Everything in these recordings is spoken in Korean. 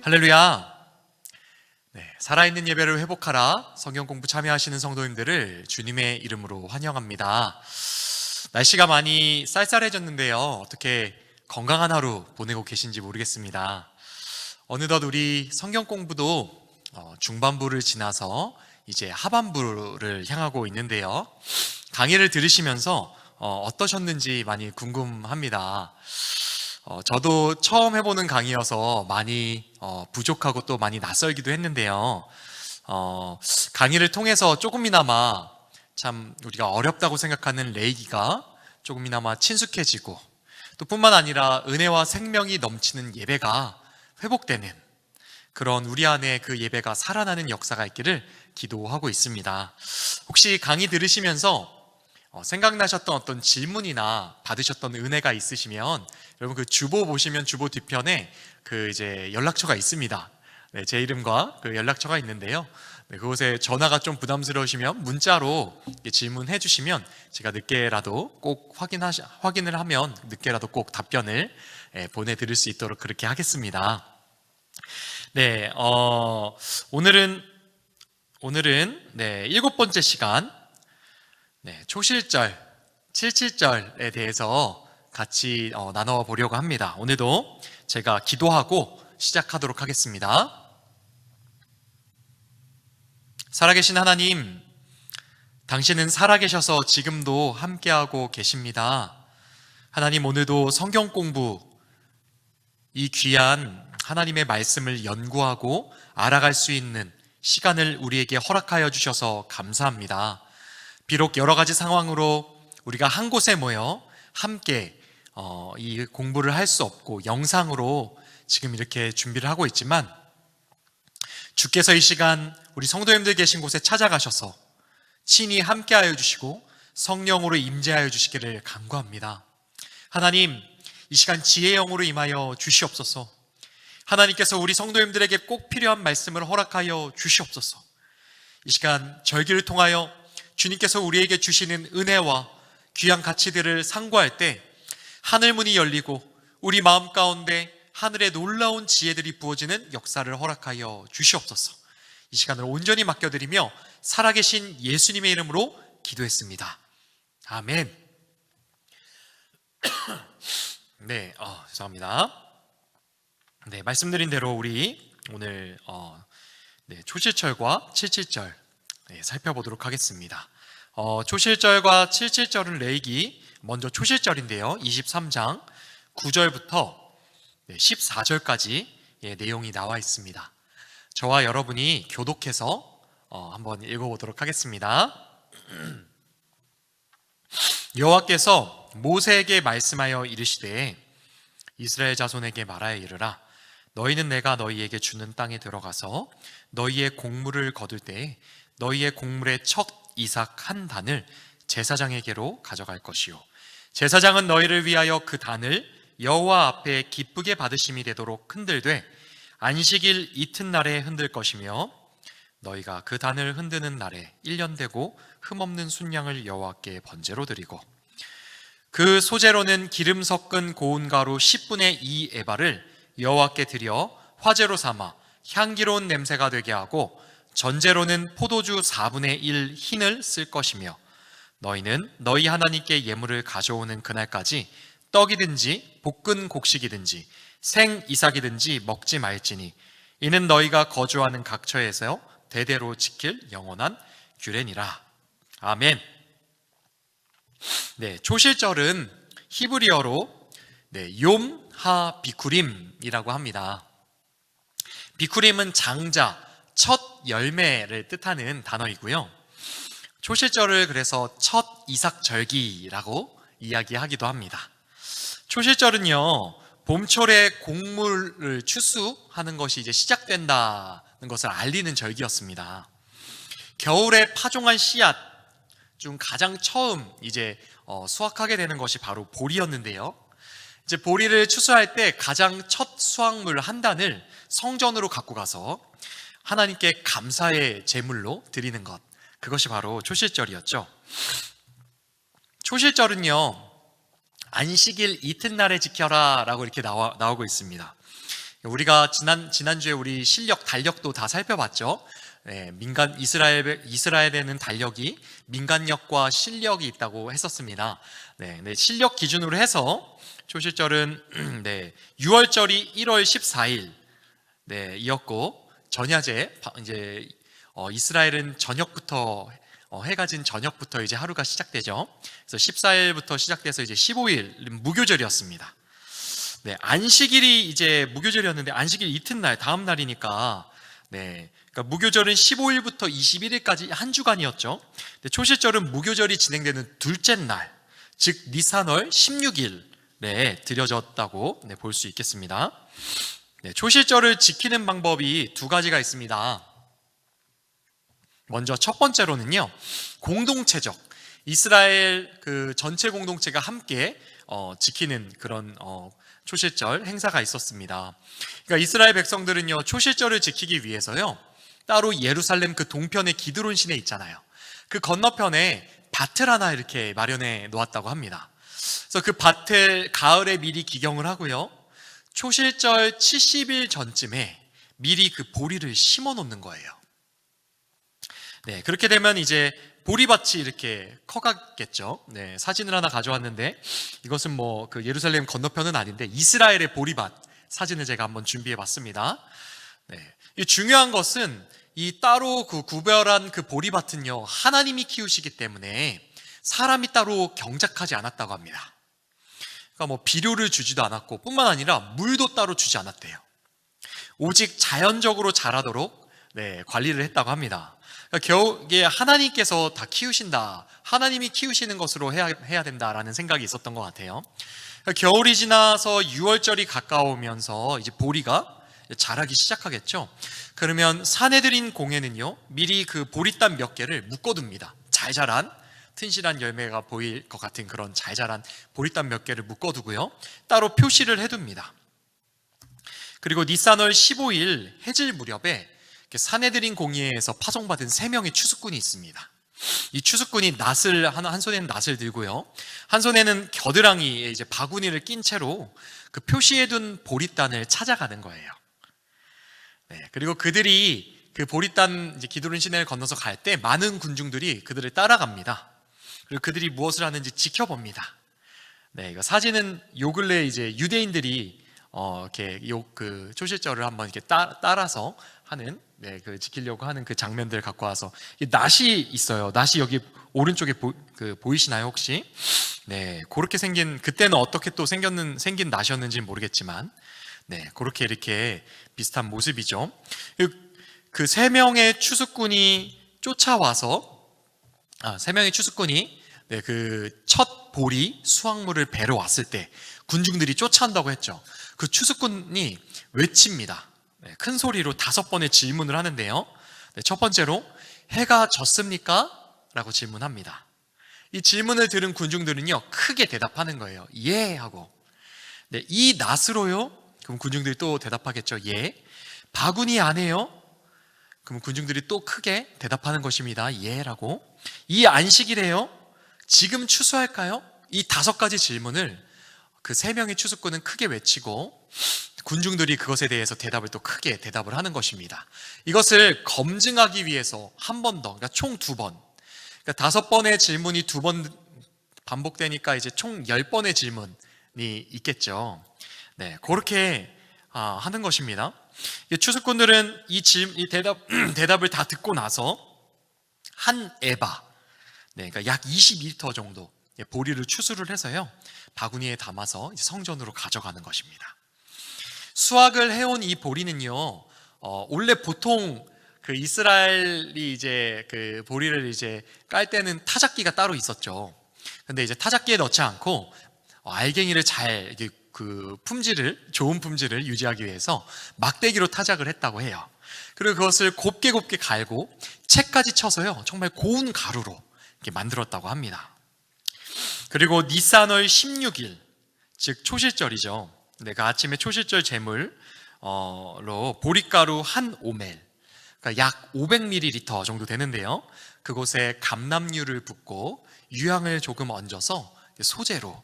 할렐루야. 살아있는 예배를 회복하라 성경 공부 참여하시는 성도님들을 주님의 이름으로 환영합니다. 날씨가 많이 쌀쌀해졌는데요. 어떻게 건강한 하루 보내고 계신지 모르겠습니다. 어느덧 우리 성경 공부도 중반부를 지나서 이제 하반부를 향하고 있는데요. 강의를 들으시면서 어떠셨는지 많이 궁금합니다. 저도 처음 해보는 강의여서 많이 부족하고 또 많이 낯설기도 했는데요. 강의를 통해서 조금이나마 참 우리가 어렵다고 생각하는 레이기가 조금이나마 친숙해지고 또 뿐만 아니라 은혜와 생명이 넘치는 예배가 회복되는 그런 우리 안에 그 예배가 살아나는 역사가 있기를 기도하고 있습니다. 혹시 강의 들으시면서 생각나셨던 어떤 질문이나 받으셨던 은혜가 있으시면 여러분 그 주보 보시면 주보 뒤편에 그 이제 연락처가 있습니다. 제 이름과 그 연락처가 있는데요. 그곳에 전화가 좀 부담스러우시면 문자로 질문해 주시면 제가 늦게라도 꼭 확인을 하면 늦게라도 꼭 답변을 보내드릴 수 있도록 그렇게 하겠습니다. 오늘은 7번째 시간 초실절, 77절에 대해서 같이 나눠보려고 합니다. 오늘도 제가 기도하고 시작하도록 하겠습니다. 살아계신 하나님, 당신은 살아계셔서 지금도 함께하고 계십니다. 하나님, 오늘도 성경 공부, 이 귀한 하나님의 말씀을 연구하고 알아갈 수 있는 시간을 우리에게 허락하여 주셔서 감사합니다. 비록 여러 가지 상황으로 우리가 한 곳에 모여 함께 이 공부를 할 수 없고 영상으로 지금 이렇게 준비를 하고 있지만 주께서 이 시간 우리 성도님들 계신 곳에 찾아가셔서 친히 함께하여 주시고 성령으로 임재하여 주시기를 간구합니다. 하나님, 이 시간 지혜의 영으로 임하여 주시옵소서. 하나님께서 우리 성도님들에게 꼭 필요한 말씀을 허락하여 주시옵소서. 이 시간 절기를 통하여 주님께서 우리에게 주시는 은혜와 귀한 가치들을 상고할 때 하늘문이 열리고 우리 마음 가운데 하늘의 놀라운 지혜들이 부어지는 역사를 허락하여 주시옵소서. 이 시간을 온전히 맡겨드리며 살아계신 예수님의 이름으로 기도했습니다. 아멘. 죄송합니다. 말씀드린 대로 우리 오늘 초실절과 77절 살펴보도록 하겠습니다. 초실절과 77절은 레위기, 먼저 초실절인데요. 23장 9절부터 14절까지 내용이 나와 있습니다. 저와 여러분이 교독해서 한번 읽어보도록 하겠습니다. 여호와께서 모세에게 말씀하여 이르시되 이스라엘 자손에게 말하여 이르라. 너희는 내가 너희에게 주는 땅에 들어가서 너희의 곡물을 거둘 때에 너희의 곡물의 첫 이삭 한 단을 제사장에게로 가져갈 것이요 제사장은 너희를 위하여 그 단을 여호와 앞에 기쁘게 받으심이 되도록 흔들되 안식일 이튿날에 흔들 것이며 너희가 그 단을 흔드는 날에 1년 되고 흠없는 순양을 여호와께 번제로 드리고 그 소제로는 기름 섞은 고운 가루 10분의 2 에바를 여호와께 드려 화제로 삼아 향기로운 냄새가 되게 하고 전제로는 포도주 4분의 1 흰을 쓸 것이며 너희는 너희 하나님께 예물을 가져오는 그날까지 떡이든지 볶은 곡식이든지 생 이삭이든지 먹지 말지니 이는 너희가 거주하는 각처에서 대대로 지킬 영원한 규례니라. 아멘. 초실절은 히브리어로 욤 하 비쿠림이라고 합니다. 비쿠림은 장자, 첫 열매를 뜻하는 단어이고요. 초실절을 그래서 첫 이삭절기라고 이야기하기도 합니다. 초실절은요, 봄철에 곡물을 추수하는 것이 이제 시작된다는 것을 알리는 절기였습니다. 겨울에 파종한 씨앗 중 가장 처음 이제 수확하게 되는 것이 바로 보리였는데요. 이제 보리를 추수할 때 가장 첫 수확물 한 단을 성전으로 갖고 가서 하나님께 감사의 제물로 드리는 것, 그것이 바로 초실절이었죠. 초실절은요, 안식일 이튿날에 지켜라 라고 이렇게 나오고 있습니다. 우리가 지난주에 우리 실력, 달력도 다 살펴봤죠. 네, 이스라엘에는 달력이 민간력과 실력이 있다고 했었습니다. 네, 실력 기준으로 해서 초실절은 네, 6월절이 1월 14일 네, 이었고 전야제 이제 이스라엘은 저녁부터 해가 진 저녁부터 이제 하루가 시작되죠. 그래서 14일부터 시작돼서 이제 15일 무교절이었습니다. 네, 안식일이 이제 무교절이었는데 안식일 이튿날 다음 날이니까 네, 그러니까 무교절은 15일부터 21일까지 한 주간이었죠. 초실절은 무교절이 진행되는 둘째 날, 즉 니산월 16일에 드려졌다고 네, 볼 수 있겠습니다. 네, 초실절을 지키는 방법이 두 가지가 있습니다. 먼저 첫 번째로는요, 공동체적 이스라엘 그 전체 공동체가 함께 지키는 그런 초실절 행사가 있었습니다. 그러니까 이스라엘 백성들은요, 초실절을 지키기 위해서요, 따로 예루살렘 그 동편에 기드론 시내 있잖아요. 그 건너편에 밭을 하나 이렇게 마련해 놓았다고 합니다. 그래서 그 밭을 가을에 미리 기경을 하고요, 초실절 70일 전쯤에 미리 그 보리를 심어 놓는 거예요. 네, 그렇게 되면 이제 보리밭이 이렇게 커가겠죠. 네, 사진을 하나 가져왔는데 이것은 뭐 그 예루살렘 건너편은 아닌데 이스라엘의 보리밭 사진을 제가 한번 준비해 봤습니다. 네, 이 중요한 것은 이 따로 그 구별한 그 보리밭은요, 하나님이 키우시기 때문에 사람이 따로 경작하지 않았다고 합니다. 그러니까 뭐 비료를 주지도 않았고 뿐만 아니라 물도 따로 주지 않았대요. 오직 자연적으로 자라도록 네, 관리를 했다고 합니다. 그러니까 이게 하나님께서 다 키우신다, 하나님이 키우시는 것으로 해야 된다라는 생각이 있었던 것 같아요. 그러니까 겨울이 지나서 6월절이 가까우면서 이제 보리가 자라기 시작하겠죠. 그러면 사내들인 공예는요, 미리 그 보리단 몇 개를 묶어둡니다. 잘 자란 튼실한 열매가 보일 것 같은 그런 잘 자란 보리단 몇 개를 묶어두고요, 따로 표시를 해둡니다. 그리고 니산월 15일 해질 무렵에 사내들인 공예에서 파송받은 3명의 추수꾼이 있습니다. 이 추수꾼이 낫을 한 손에는 낫을 들고요, 한 손에는 겨드랑이에 이제 바구니를 낀 채로 그 표시해둔 보리단을 찾아가는 거예요. 네, 그리고 그들이 그 보리단 이제 기드론 시내를 건너서 갈 때 많은 군중들이 그들을 따라갑니다. 그리고 그들이 무엇을 하는지 지켜봅니다. 네, 이거 사진은 요 근래 이제 유대인들이 이렇게 그 초실절을 한번 이렇게 따라서 하는 네, 그 지키려고 하는 그 장면들을 갖고 와서 낫이 있어요. 낫이 여기 오른쪽에 보이시나요 혹시? 네, 그렇게 생긴, 그때는 어떻게 또 생긴 낫이었는지는 모르겠지만 네, 그렇게 이렇게 비슷한 모습이죠. 그 3명의 추수꾼이 쫓아와서 3명의 추수꾼이 네, 그 첫 보리 수확물을 배러 왔을 때 군중들이 쫓아온다고 했죠. 그 추수꾼이 외칩니다. 네, 큰 소리로 5번의 질문을 하는데요. 네, 첫 번째로 해가 졌습니까? 라고 질문합니다. 이 질문을 들은 군중들은요, 크게 대답하는 거예요. 예 하고. 네, 이 낫으로요? 그럼 군중들이 또 대답하겠죠. 예. 바구니 안에요? 그럼 군중들이 또 크게 대답하는 것입니다. 예 라고. 이 안식일에요? 지금 추수할까요? 이 5가지 질문을 그 3명의 추수꾼은 크게 외치고 군중들이 그것에 대해서 또 크게 대답을 하는 것입니다. 이것을 검증하기 위해서 한 번 더, 그러니까 총 2번, 그러니까 5번의 질문이 2번 반복되니까 이제 총 10번의 질문이 있겠죠. 네, 그렇게 하는 것입니다. 추수꾼들은 이 대답을 다 듣고 나서 한 에바, 네, 그러니까 약 22리터 정도 보리를 추수를 해서요, 바구니에 담아서 성전으로 가져가는 것입니다. 수확을 해온 이 보리는요, 원래 보통 그 이스라엘이 이제 그 보리를 이제 깔 때는 타작기가 따로 있었죠. 근데 이제 타작기에 넣지 않고 알갱이를 잘 그 좋은 품질을 유지하기 위해서 막대기로 타작을 했다고 해요. 그리고 그것을 곱게 갈고 채까지 쳐서요, 정말 고운 가루로 이렇게 만들었다고 합니다. 그리고 니산월 16일, 즉 초실절이죠. 내가 아침에 초실절 제물로 보리가루 한 오멜, 그러니까 약 500ml 정도 되는데요, 그곳에 감람유를 붓고 유향을 조금 얹어서 소재로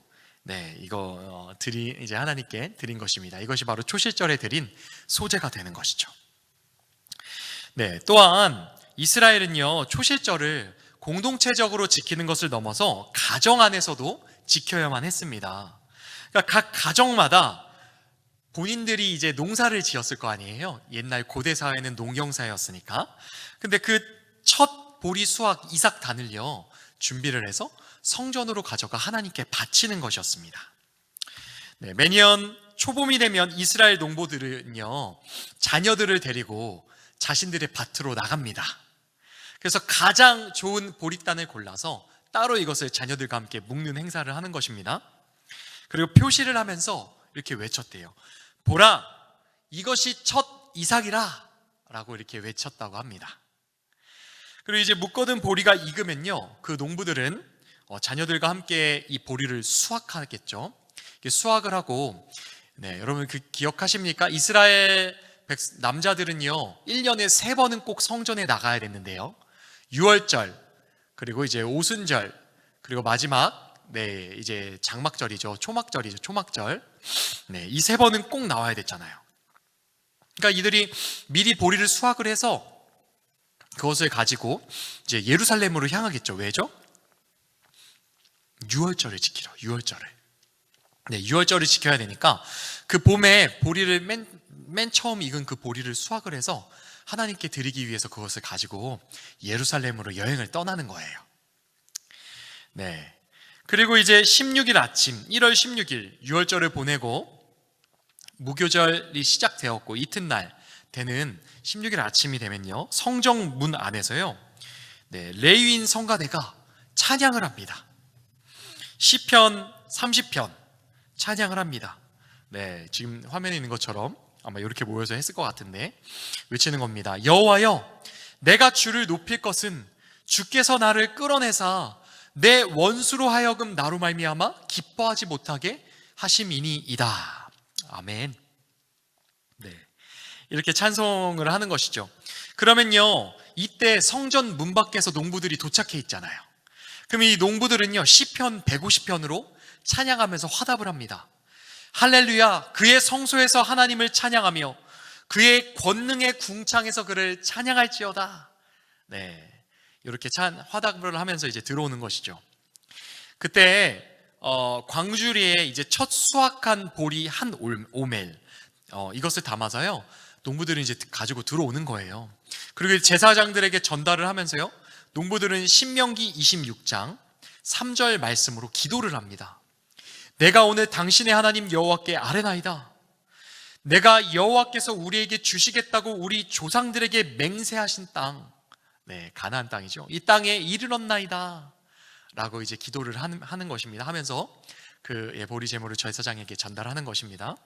이거 이제 하나님께 드린 것입니다. 이것이 바로 초실절에 드린 소제가 되는 것이죠. 또한 이스라엘은요, 초실절을 공동체적으로 지키는 것을 넘어서 가정 안에서도 지켜야만 했습니다. 그러니까 각 가정마다 본인들이 이제 농사를 지었을 거 아니에요. 옛날 고대 사회는 농경 사회였으니까. 근데 그 첫 보리 수확 이삭단을요, 준비를 해서 성전으로 가져가 하나님께 바치는 것이었습니다. 매년 초봄이 되면 이스라엘 농부들은요, 자녀들을 데리고 자신들의 밭으로 나갑니다. 그래서 가장 좋은 보리단을 골라서 따로 이것을 자녀들과 함께 묶는 행사를 하는 것입니다. 그리고 표시를 하면서 이렇게 외쳤대요. 보라, 이것이 첫 이삭이라 라고 이렇게 외쳤다고 합니다. 그리고 이제 묶어둔 보리가 익으면요, 그 농부들은 자녀들과 함께 이 보리를 수확하겠죠. 수확을 하고, 여러분 기억하십니까? 이스라엘 남자들은요, 1년에 3번은 꼭 성전에 나가야 됐는데요, 유월절, 그리고 이제 오순절, 그리고 마지막 이제 장막절이죠. 초막절. 이 3번은 꼭 나와야 됐잖아요. 그러니까 이들이 미리 보리를 수확을 해서 그것을 가지고 이제 예루살렘으로 향하겠죠. 왜죠? 유월절을 지키러, 유월절을. 6월절을 지켜야 되니까 그 봄에 보리를 맨 처음 익은 그 보리를 수확을 해서 하나님께 드리기 위해서 그것을 가지고 예루살렘으로 여행을 떠나는 거예요. 그리고 이제 16일 아침, 1월 16일 6월절을 보내고 무교절이 시작되었고 이튿날 되는 16일 아침이 되면요, 성정 문 안에서요, 레위인 성가대가 찬양을 합니다. 시편 30편 찬양을 합니다. 지금 화면에 있는 것처럼 아마 이렇게 모여서 했을 것 같은데 외치는 겁니다. 여호와여, 내가 주를 높일 것은 주께서 나를 끌어내사 내 원수로 하여금 나로 말미암아 기뻐하지 못하게 하심이니이다. 아멘. 이렇게 찬송을 하는 것이죠. 그러면요, 이때 성전 문 밖에서 농부들이 도착해 있잖아요. 그럼 이 농부들은요, 시편 150편으로 찬양하면서 화답을 합니다. 할렐루야, 그의 성소에서 하나님을 찬양하며 그의 권능의 궁창에서 그를 찬양할지어다. 이렇게 화답을 하면서 이제 들어오는 것이죠. 그때 광주리에 이제 첫 수확한 보리 한 오멜, 이것을 담아서요, 농부들은 이제 가지고 들어오는 거예요. 그리고 제사장들에게 전달을 하면서요, 농부들은 신명기 26장 3절 말씀으로 기도를 합니다. 내가 오늘 당신의 하나님 여호와께 아뢰나이다. 내가 여호와께서 우리에게 주시겠다고 우리 조상들에게 맹세하신 땅, 가나안 땅이죠. 이 땅에 이르렀나이다 라고 이제 기도를 하는 것입니다. 하면서 그 보리 제물을 제사장에게 전달하는 것입니다.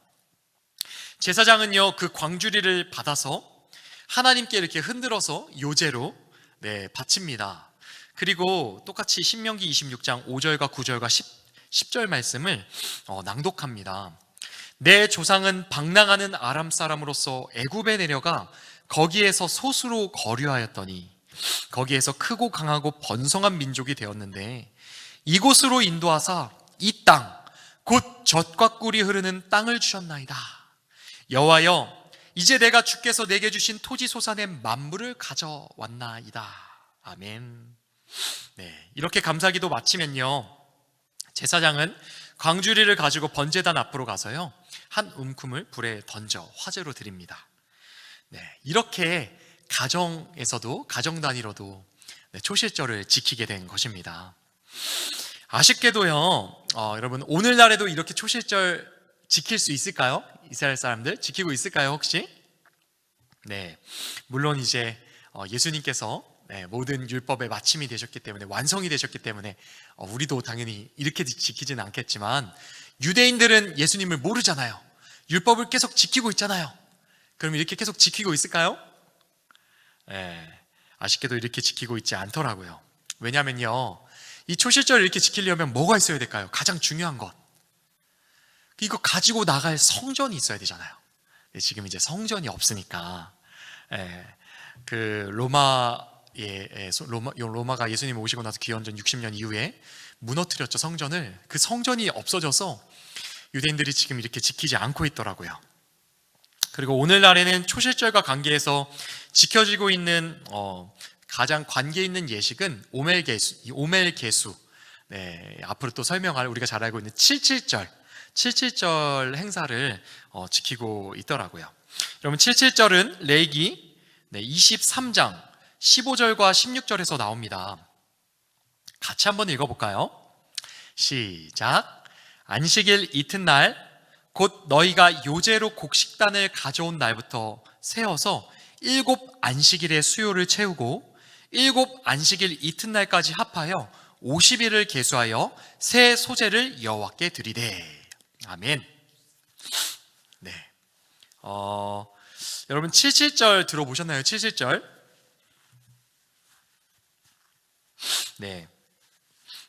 제사장은요, 그 광주리를 받아서 하나님께 이렇게 흔들어서 요제로 바칩니다. 그리고 똑같이 신명기 26장 5절과 9절과 10절 말씀을 낭독합니다. 내 조상은 방랑하는 아람 사람으로서 애굽에 내려가 거기에서 소수로 거류하였더니 거기에서 크고 강하고 번성한 민족이 되었는데 이곳으로 인도하사 이 땅 곧 젖과 꿀이 흐르는 땅을 주셨나이다. 여호와여, 이제 내가 주께서 내게 주신 토지 소산의 만물을 가져왔나이다. 아멘. 이렇게 감사기도 마치면요, 제사장은 광주리를 가지고 번제단 앞으로 가서요, 한 움큼을 불에 던져 화제로 드립니다. 이렇게 가정에서도, 가정 단위로도 초실절을 지키게 된 것입니다. 아쉽게도요, 여러분 오늘날에도 이렇게 초실절 지킬 수 있을까요? 이스라엘 사람들 지키고 있을까요, 혹시? 물론 이제 예수님께서 모든 율법의 마침이 되셨기 때문에, 완성이 되셨기 때문에 우리도 당연히 이렇게 지키지는 않겠지만, 유대인들은 예수님을 모르잖아요. 율법을 계속 지키고 있잖아요. 그럼 이렇게 계속 지키고 있을까요? 아쉽게도 이렇게 지키고 있지 않더라고요. 왜냐면요, 이 초실절을 이렇게 지키려면 뭐가 있어야 될까요? 가장 중요한 것, 이거 가지고 나갈 성전이 있어야 되잖아요. 지금 이제 성전이 없으니까 그 로마 로마가 예수님 오시고 나서 기원전 60년 이후에 무너뜨렸죠, 성전을. 그 성전이 없어져서 유대인들이 지금 이렇게 지키지 않고 있더라고요. 그리고 오늘날에는 초실절과 관계해서 지켜지고 있는 가장 관계 있는 예식은 오멜게수. 네, 앞으로 또 설명할 우리가 잘 알고 있는 77절 행사를 지키고 있더라고요. 여러분, 77절은 레위기 23장 15절과 16절에서 나옵니다. 같이 한번 읽어볼까요? 시작. 안식일 이튿날 곧 너희가 요제로 곡식단을 가져온 날부터 세어서 7 안식일의 수요를 채우고 7 안식일 이튿날까지 합하여 50일을 계수하여 새 소재를 여호와께 드리되. 아멘. 네. 여러분 77절 들어보셨나요? 77절. 네.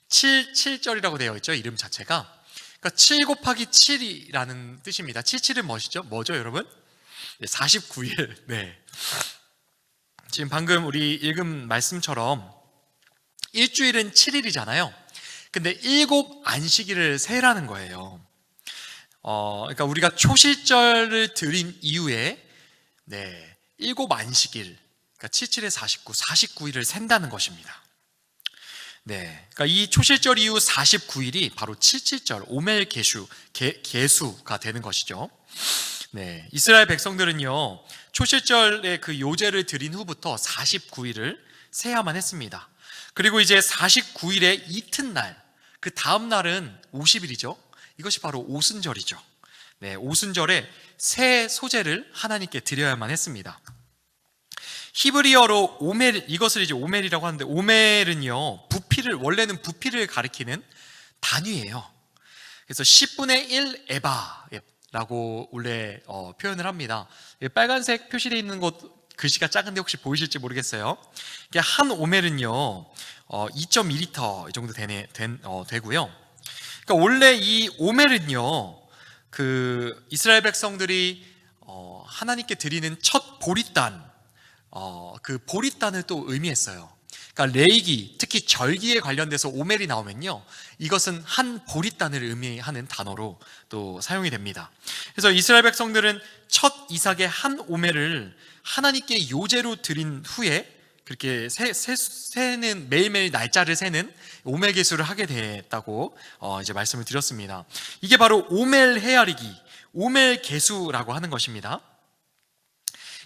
77절이라고 되어 있죠, 이름 자체가. 그러니까 7 곱하기 7이라는 뜻입니다. 77은 뭐죠, 여러분? 네, 49일. 네. 지금 방금 우리 읽은 말씀처럼 일주일은 7일이잖아요. 근데 7 안식일을 세라는 거예요. 그러니까 우리가 초실절을 드린 이후에 7 안식일, 그러니까 77에 49일을 센다는 것입니다. 네, 그러니까 이 초실절 이후 49일이 바로 77절 오멜 계수가 되는 것이죠. 네, 이스라엘 백성들은요 초실절에 그 요제를 드린 후부터 49일을 세야만 했습니다. 그리고 이제 49일의 이튿날, 그 다음 날은 50일이죠. 이것이 바로 오순절이죠. 네, 오순절에 새 소재를 하나님께 드려야만 했습니다. 히브리어로 오멜, 이것을 이제 오멜이라고 하는데, 오멜은요 원래는 부피를 가리키는 단위예요. 그래서 10분의 1 에바라고 원래 표현을 합니다. 빨간색 표시되어 있는 것 글씨가 작은데 혹시 보이실지 모르겠어요. 한 오멜은요 2.2리터 이 정도 되고요. 그러니까 원래 이 오멜은요 그 이스라엘 백성들이 하나님께 드리는 첫 보리단, 그 보리단을 또 의미했어요. 그러니까 레위기, 특히 절기에 관련돼서 오멜이 나오면요 이것은 한 보리단을 의미하는 단어로 또 사용이 됩니다. 그래서 이스라엘 백성들은 첫 이삭의 한 오멜을 하나님께 요제로 드린 후에 그렇게 세는, 매일매일 날짜를 세는 오멜 계수를 하게 됐다고 이제 말씀을 드렸습니다. 이게 바로 오멜 헤아리기, 오멜 계수라고 하는 것입니다.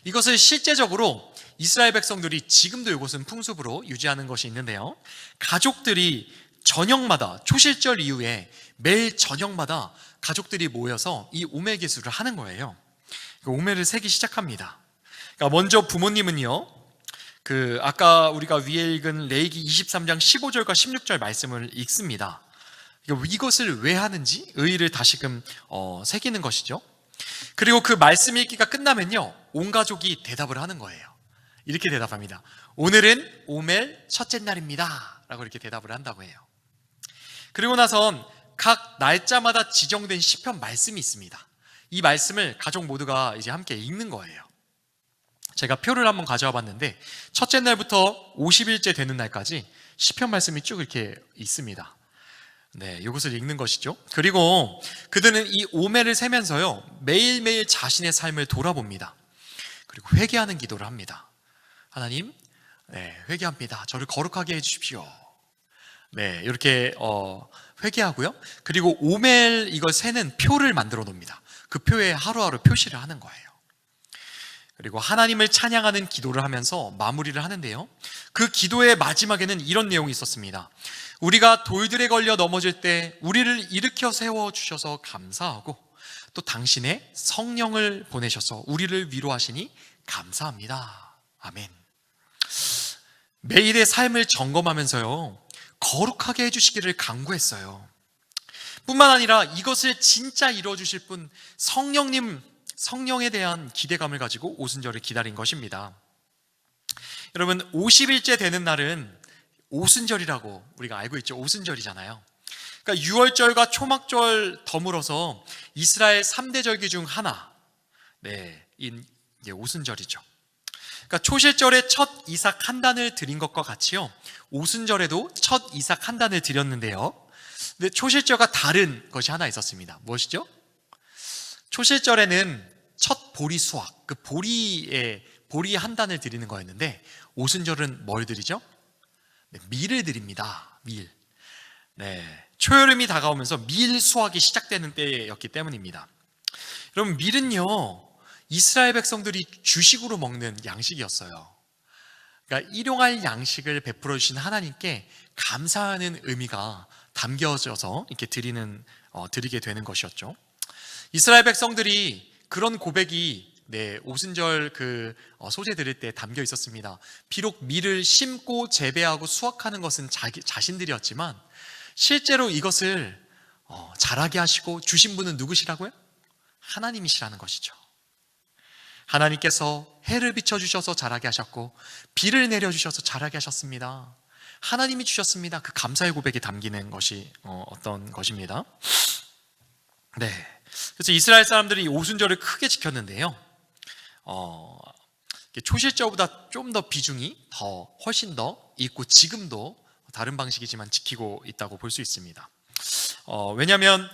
이것을 실제적으로 이스라엘 백성들이 지금도 이것은 풍습으로 유지하는 것이 있는데요, 가족들이 저녁마다, 초실절 이후에 매일 저녁마다 가족들이 모여서 이 오멜 계수를 하는 거예요. 오멜을 세기 시작합니다. 그러니까 먼저 부모님은요 아까 우리가 위에 읽은 레위기 23장 15절과 16절 말씀을 읽습니다. 이것을 왜 하는지 의의를 다시금 새기는 것이죠. 그리고 그 말씀 읽기가 끝나면요 온 가족이 대답을 하는 거예요. 이렇게 대답합니다. 오늘은 오멜 첫째 날입니다 라고 이렇게 대답을 한다고 해요. 그리고 나선 각 날짜마다 지정된 시편 말씀이 있습니다. 이 말씀을 가족 모두가 이제 함께 읽는 거예요. 제가 표를 한번 가져와 봤는데 첫째 날부터 50일째 되는 날까지 시편 말씀이 쭉 이렇게 있습니다. 네, 이것을 읽는 것이죠. 그리고 그들은 이 오멜을 세면서요 매일매일 자신의 삶을 돌아봅니다. 그리고 회개하는 기도를 합니다. 하나님, 회개합니다. 저를 거룩하게 해주십시오. 네, 이렇게 회개하고요. 그리고 오멜 이걸 세는 표를 만들어 놓습니다. 그 표에 하루하루 표시를 하는 거예요. 그리고 하나님을 찬양하는 기도를 하면서 마무리를 하는데요, 그 기도의 마지막에는 이런 내용이 있었습니다. 우리가 돌들에 걸려 넘어질 때 우리를 일으켜 세워주셔서 감사하고 또 당신의 성령을 보내셔서 우리를 위로하시니 감사합니다. 아멘. 매일의 삶을 점검하면서요 거룩하게 해주시기를 간구했어요. 뿐만 아니라 이것을 진짜 이루어주실 분 성령에 대한 기대감을 가지고 오순절을 기다린 것입니다. 여러분, 50일째 되는 날은 오순절이라고 우리가 알고 있죠. 오순절이잖아요. 그러니까 유월절과 초막절 더불어서 이스라엘 3대 절기 중 하나, 이게 오순절이죠. 그러니까 초실절에 첫 이삭 한 단을 드린 것과 같이요, 오순절에도 첫 이삭 한 단을 드렸는데요. 근데 초실절과 다른 것이 하나 있었습니다. 무엇이죠? 초실절에는 첫 보리 수확, 그 보리 한 단을 드리는 거였는데, 오순절은 뭘 드리죠? 네, 밀을 드립니다. 밀. 네, 초여름이 다가오면서 밀 수확이 시작되는 때였기 때문입니다. 여러분, 밀은요, 이스라엘 백성들이 주식으로 먹는 양식이었어요. 그러니까 일용할 양식을 베풀어 주신 하나님께 감사하는 의미가 담겨져서 이렇게 드리게 되는 것이었죠. 이스라엘 백성들이 그런 고백이 오순절 소재 드릴 때 담겨 있었습니다. 비록 밀을 심고 재배하고 수확하는 것은 자신들이었지만 실제로 이것을 자라게 하시고 주신 분은 누구시라고요? 하나님이시라는 것이죠. 하나님께서 해를 비춰주셔서 자라게 하셨고 비를 내려주셔서 자라게 하셨습니다. 하나님이 주셨습니다. 그 감사의 고백이 담기는 것이 어떤 것입니다. 네, 그래서 이스라엘 사람들이 오순절을 크게 지켰는데요, 초실절보다 좀 더 비중이 훨씬 더 있고 지금도 다른 방식이지만 지키고 있다고 볼 수 있습니다. 왜냐하면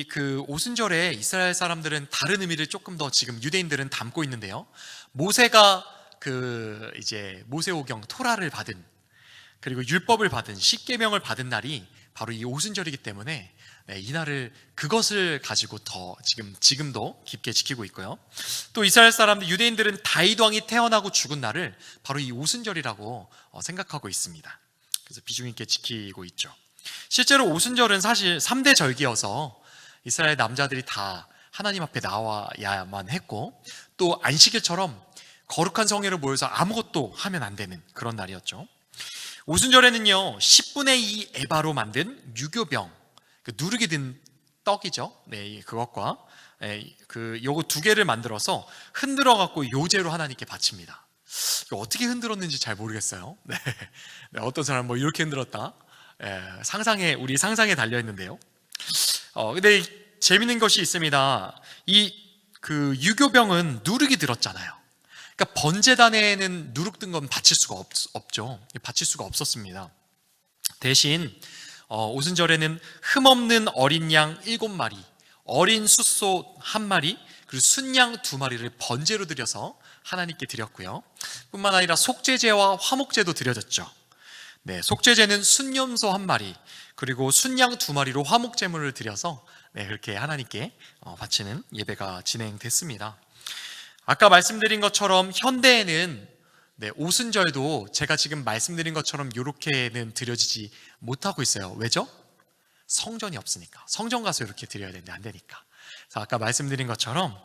그 오순절에 이스라엘 사람들은 다른 의미를 조금 더 지금 유대인들은 담고 있는데요, 모세가 이제 모세오경 토라를 받은, 그리고 율법을 받은, 십계명을 받은 날이 바로 이 오순절이기 때문에 이 날을, 그것을 가지고 더 지금도 깊게 지키고 있고요. 또 이스라엘 사람들, 유대인들은 다윗 왕이 태어나고 죽은 날을 바로 이 오순절이라고 생각하고 있습니다. 그래서 비중 있게 지키고 있죠. 실제로 오순절은 사실 3대 절기여서 이스라엘 남자들이 다 하나님 앞에 나와야만 했고, 또 안식일처럼 거룩한 성회로 모여서 아무것도 하면 안 되는 그런 날이었죠. 오순절에는요, 10분의 2 에바로 만든 유교병, 누르게 된 떡이죠. 네, 그것과 요거 두 개를 만들어서 흔들어 갖고 요제로 하나님께 바칩니다. 어떻게 흔들었는지 잘 모르겠어요. 네, 어떤 사람 뭐 이렇게 흔들었다, 우리 상상에 달려 있는데요. 근데 재밌는 것이 있습니다. 그 유교병은 누룩이 들었잖아요. 그러니까 번제단에는 누룩 든 건 바칠 수가 없죠. 바칠 수가 없었습니다. 대신 오순절에는 흠없는 어린 양 7마리, 어린 숫소 1마리, 그리고 순양 2마리를 번제로 드려서 하나님께 드렸고요. 뿐만 아니라 속죄제와 화목제도 드려졌죠. 네, 속죄제는 순염소 1마리, 그리고 순양 2마리로 화목제물을 드려서 그렇게 하나님께 바치는 예배가 진행됐습니다. 아까 말씀드린 것처럼 현대에는 오순절도 제가 지금 말씀드린 것처럼 이렇게는 드려지지 못하고 있어요. 왜죠? 성전이 없으니까. 성전 가서 이렇게 드려야 되는데 안 되니까. 그래서 아까 말씀드린 것처럼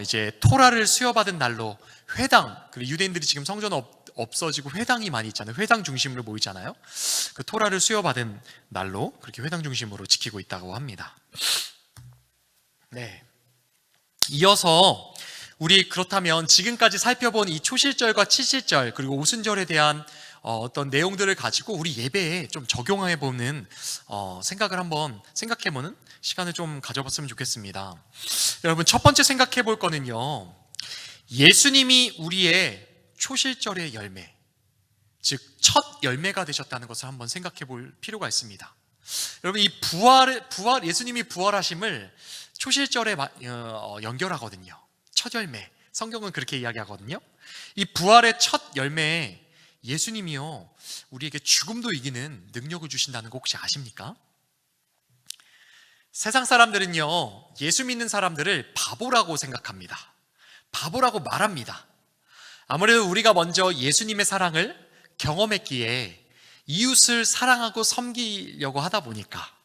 이제 토라를 수여받은 날로 회당, 그리고 유대인들이 지금 성전 없어지고 회당이 많이 있잖아요. 회당 중심으로 모이잖아요. 그 토라를 수여받은 날로 그렇게 회당 중심으로 지키고 있다고 합니다. 네. 이어서 우리 그렇다면 지금까지 살펴본 이 초실절과 칠실절 그리고 오순절에 대한 어떤 내용들을 가지고 우리 예배에 좀 적용해보는 생각을 한번 생각해보는 시간을 좀 가져봤으면 좋겠습니다. 여러분, 첫 번째 생각해볼 거는요, 예수님이 우리의 초실절의 열매, 즉 첫 열매가 되셨다는 것을 한번 생각해볼 필요가 있습니다. 여러분, 이 예수님이 부활하심을 초실절에 연결하거든요. 첫 열매, 성경은 그렇게 이야기하거든요. 이 부활의 첫 열매에 예수님이요, 우리에게 죽음도 이기는 능력을 주신다는 거 혹시 아십니까? 세상 사람들은요, 예수 믿는 사람들을 바보라고 생각합니다. 바보라고 말합니다. 아무래도 우리가 먼저 예수님의 사랑을 경험했기에 이웃을 사랑하고 섬기려고 하다 보니까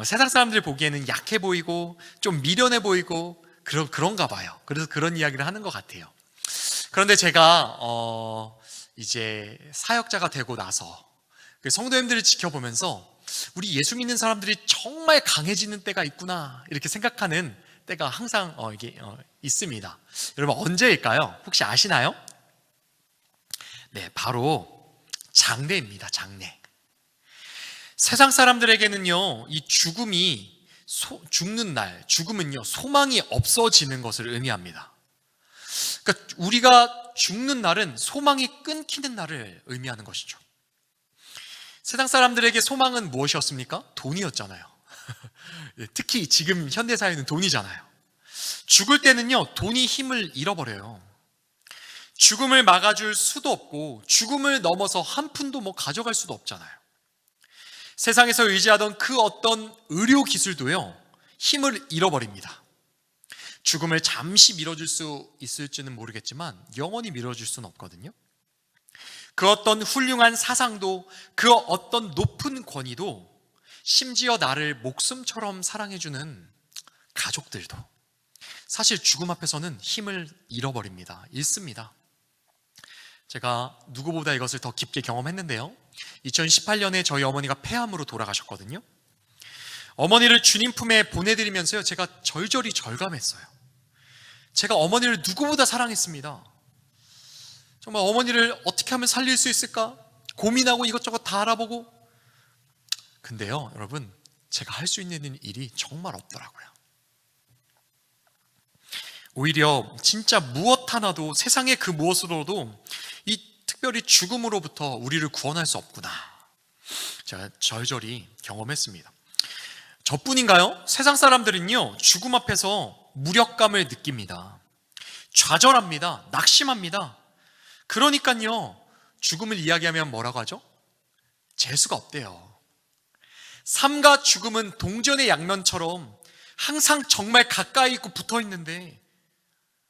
세상 사람들 보기에는 약해 보이고 좀 미련해 보이고 그런가 봐요. 그래서 그런 이야기를 하는 것 같아요. 그런데 제가 이제 사역자가 되고 나서 성도님들을 지켜보면서 우리 예수 믿는 사람들이 정말 강해지는 때가 있구나, 이렇게 생각하는 때가 항상 이게 있습니다. 여러분, 언제일까요? 혹시 아시나요? 네, 바로 장래입니다. 장래. 세상 사람들에게는요, 이 죽는 날, 죽음은요, 소망이 없어지는 것을 의미합니다. 그러니까 우리가 죽는 날은 소망이 끊기는 날을 의미하는 것이죠. 세상 사람들에게 소망은 무엇이었습니까? 돈이었잖아요. 특히 지금 현대사회는 돈이잖아요. 죽을 때는요, 돈이 힘을 잃어버려요. 죽음을 막아줄 수도 없고 죽음을 넘어서 한 푼도 가져갈 수도 없잖아요. 세상에서 의지하던 그 어떤 의료 기술도요, 힘을 잃어버립니다. 죽음을 잠시 미뤄줄 수 있을지는 모르겠지만 영원히 미뤄줄 수는 없거든요. 그 어떤 훌륭한 사상도, 그 어떤 높은 권위도, 심지어 나를 목숨처럼 사랑해주는 가족들도 사실 죽음 앞에서는 힘을 잃어버립니다. 잃습니다. 제가 누구보다 이것을 더 깊게 경험했는데요, 2018년에 저희 어머니가 폐암으로 돌아가셨거든요. 어머니를 주님 품에 보내드리면서요, 제가 절절히 절감했어요. 제가 어머니를 누구보다 사랑했습니다. 정말 어머니를 어떻게 하면 살릴 수 있을까 고민하고 이것저것 다 알아보고, 근데요 여러분, 제가 할 수 있는 일이 정말 없더라고요. 오히려 진짜 무엇 하나도, 세상의 그 무엇으로도 이 특별히 죽음으로부터 우리를 구원할 수 없구나, 제가 절절히 경험했습니다. 저뿐인가요? 세상 사람들은요, 죽음 앞에서 무력감을 느낍니다. 좌절합니다. 낙심합니다. 그러니까요, 죽음을 이야기하면 뭐라고 하죠? 재수가 없대요. 삶과 죽음은 동전의 양면처럼 항상 정말 가까이 있고 붙어 있는데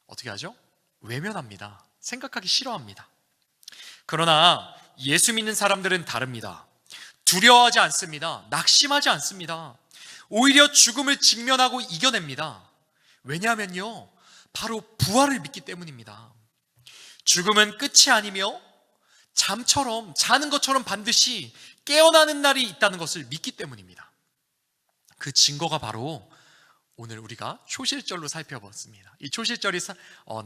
어떻게 하죠? 외면합니다. 생각하기 싫어합니다. 그러나 예수 믿는 사람들은 다릅니다. 두려워하지 않습니다. 낙심하지 않습니다. 오히려 죽음을 직면하고 이겨냅니다. 왜냐하면요, 바로 부활을 믿기 때문입니다. 죽음은 끝이 아니며 잠처럼, 자는 것처럼 반드시 깨어나는 날이 있다는 것을 믿기 때문입니다. 그 증거가 바로 오늘 우리가 초실절로 살펴봤습니다. 이 초실절이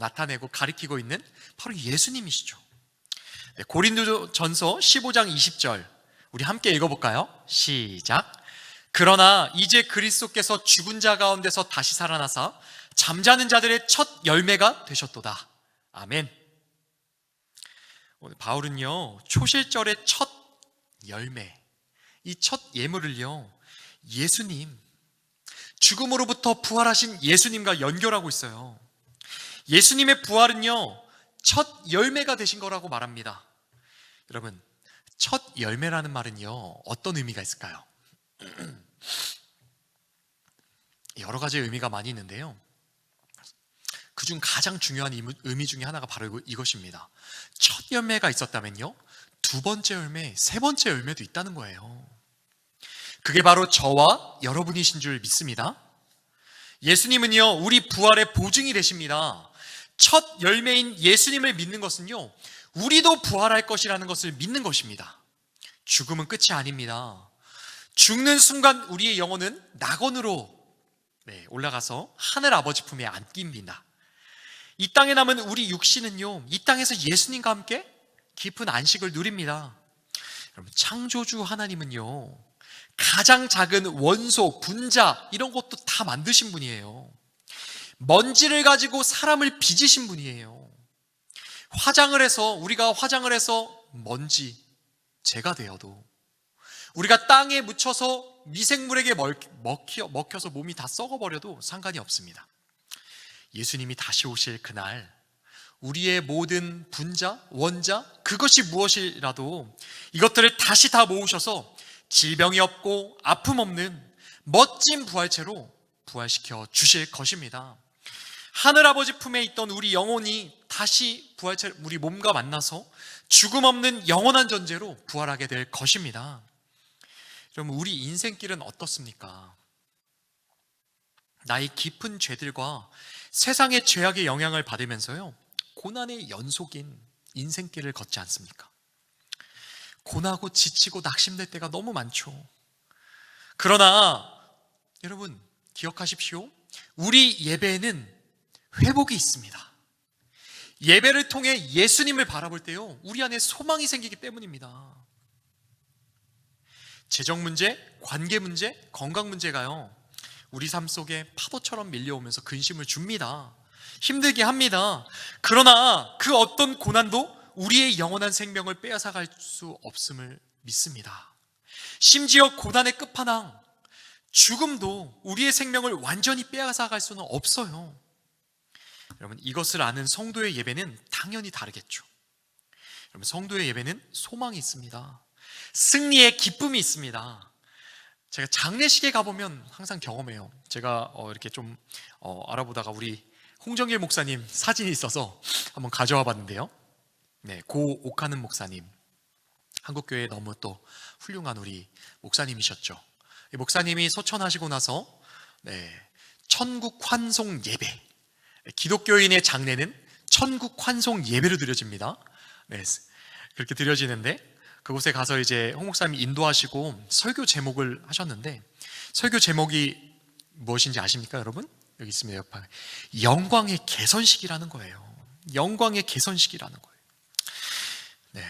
나타내고 가리키고 있는 바로 예수님이시죠. 네, 고린도전서 15장 20절 우리 함께 읽어볼까요? 시작. 그러나 이제 그리스도께서 죽은 자 가운데서 다시 살아나사 잠자는 자들의 첫 열매가 되셨도다. 아멘. 오늘 바울은요, 초실절의 첫 열매, 이 첫 예물을요, 예수님, 죽음으로부터 부활하신 예수님과 연결하고 있어요. 예수님의 부활은요, 첫 열매가 되신 거라고 말합니다. 여러분, 첫 열매라는 말은요, 어떤 의미가 있을까요? 여러 가지 의미가 많이 있는데요, 그중 가장 중요한 의미 중에 하나가 바로 이것입니다. 첫 열매가 있었다면요, 두 번째 열매, 세 번째 열매도 있다는 거예요. 그게 바로 저와 여러분이신 줄 믿습니다. 예수님은요, 우리 부활의 보증이 되십니다. 첫 열매인 예수님을 믿는 것은요, 우리도 부활할 것이라는 것을 믿는 것입니다. 죽음은 끝이 아닙니다. 죽는 순간 우리의 영혼은 낙원으로 올라가서 하늘 아버지 품에 안깁니다. 이 땅에 남은 우리 육신은요, 이 땅에서 예수님과 함께 깊은 안식을 누립니다. 여러분, 창조주 하나님은요, 가장 작은 원소, 분자 이런 것도 다 만드신 분이에요. 먼지를 가지고 사람을 빚으신 분이에요. 우리가 화장을 해서 먼지, 재가 되어도, 우리가 땅에 묻혀서 미생물에게 먹혀서 몸이 다 썩어버려도 상관이 없습니다. 예수님이 다시 오실 그날, 우리의 모든 분자, 원자, 그것이 무엇이라도 이것들을 다시 다 모으셔서 질병이 없고 아픔 없는 멋진 부활체로 부활시켜 주실 것입니다. 하늘아버지 품에 있던 우리 영혼이 다시 부활체, 우리 몸과 만나서 죽음 없는 영원한 존재로 부활하게 될 것입니다. 그럼 우리 인생길은 어떻습니까? 나의 깊은 죄들과 세상의 죄악의 영향을 받으면서요, 고난의 연속인 인생길을 걷지 않습니까? 고나고 지치고 낙심될 때가 너무 많죠. 그러나 여러분 기억하십시오. 우리 예배에는 회복이 있습니다. 예배를 통해 예수님을 바라볼 때요, 우리 안에 소망이 생기기 때문입니다. 재정 문제, 관계 문제, 건강 문제가요, 우리 삶 속에 파도처럼 밀려오면서 근심을 줍니다. 힘들게 합니다. 그러나 그 어떤 고난도 우리의 영원한 생명을 빼앗아갈 수 없음을 믿습니다. 심지어 고난의 끝판왕, 죽음도 우리의 생명을 완전히 빼앗아갈 수는 없어요. 여러분, 이것을 아는 성도의 예배는 당연히 다르겠죠. 여러분, 성도의 예배는 소망이 있습니다. 승리의 기쁨이 있습니다. 제가 장례식에 가보면 항상 경험해요. 제가 이렇게 좀 알아보다가 우리 홍정일 목사님 사진이 있어서 한번 가져와 봤는데요. 네, 고 옥하는 목사님, 한국교회에 너무 또 훌륭한 우리 목사님이셨죠. 이 목사님이 소천하시고 나서 천국 환송 예배, 기독교인의 장례는 천국 환송 예배로 드려집니다. 네, 그렇게 드려지는데 그곳에 가서 이제 홍 목사님이 인도하시고 설교 제목을 하셨는데, 설교 제목이 무엇인지 아십니까, 여러분? 여기 있습니다, 옆에. 영광의 개선식이라는 거예요. 영광의 개선식이라는 거예요. 네,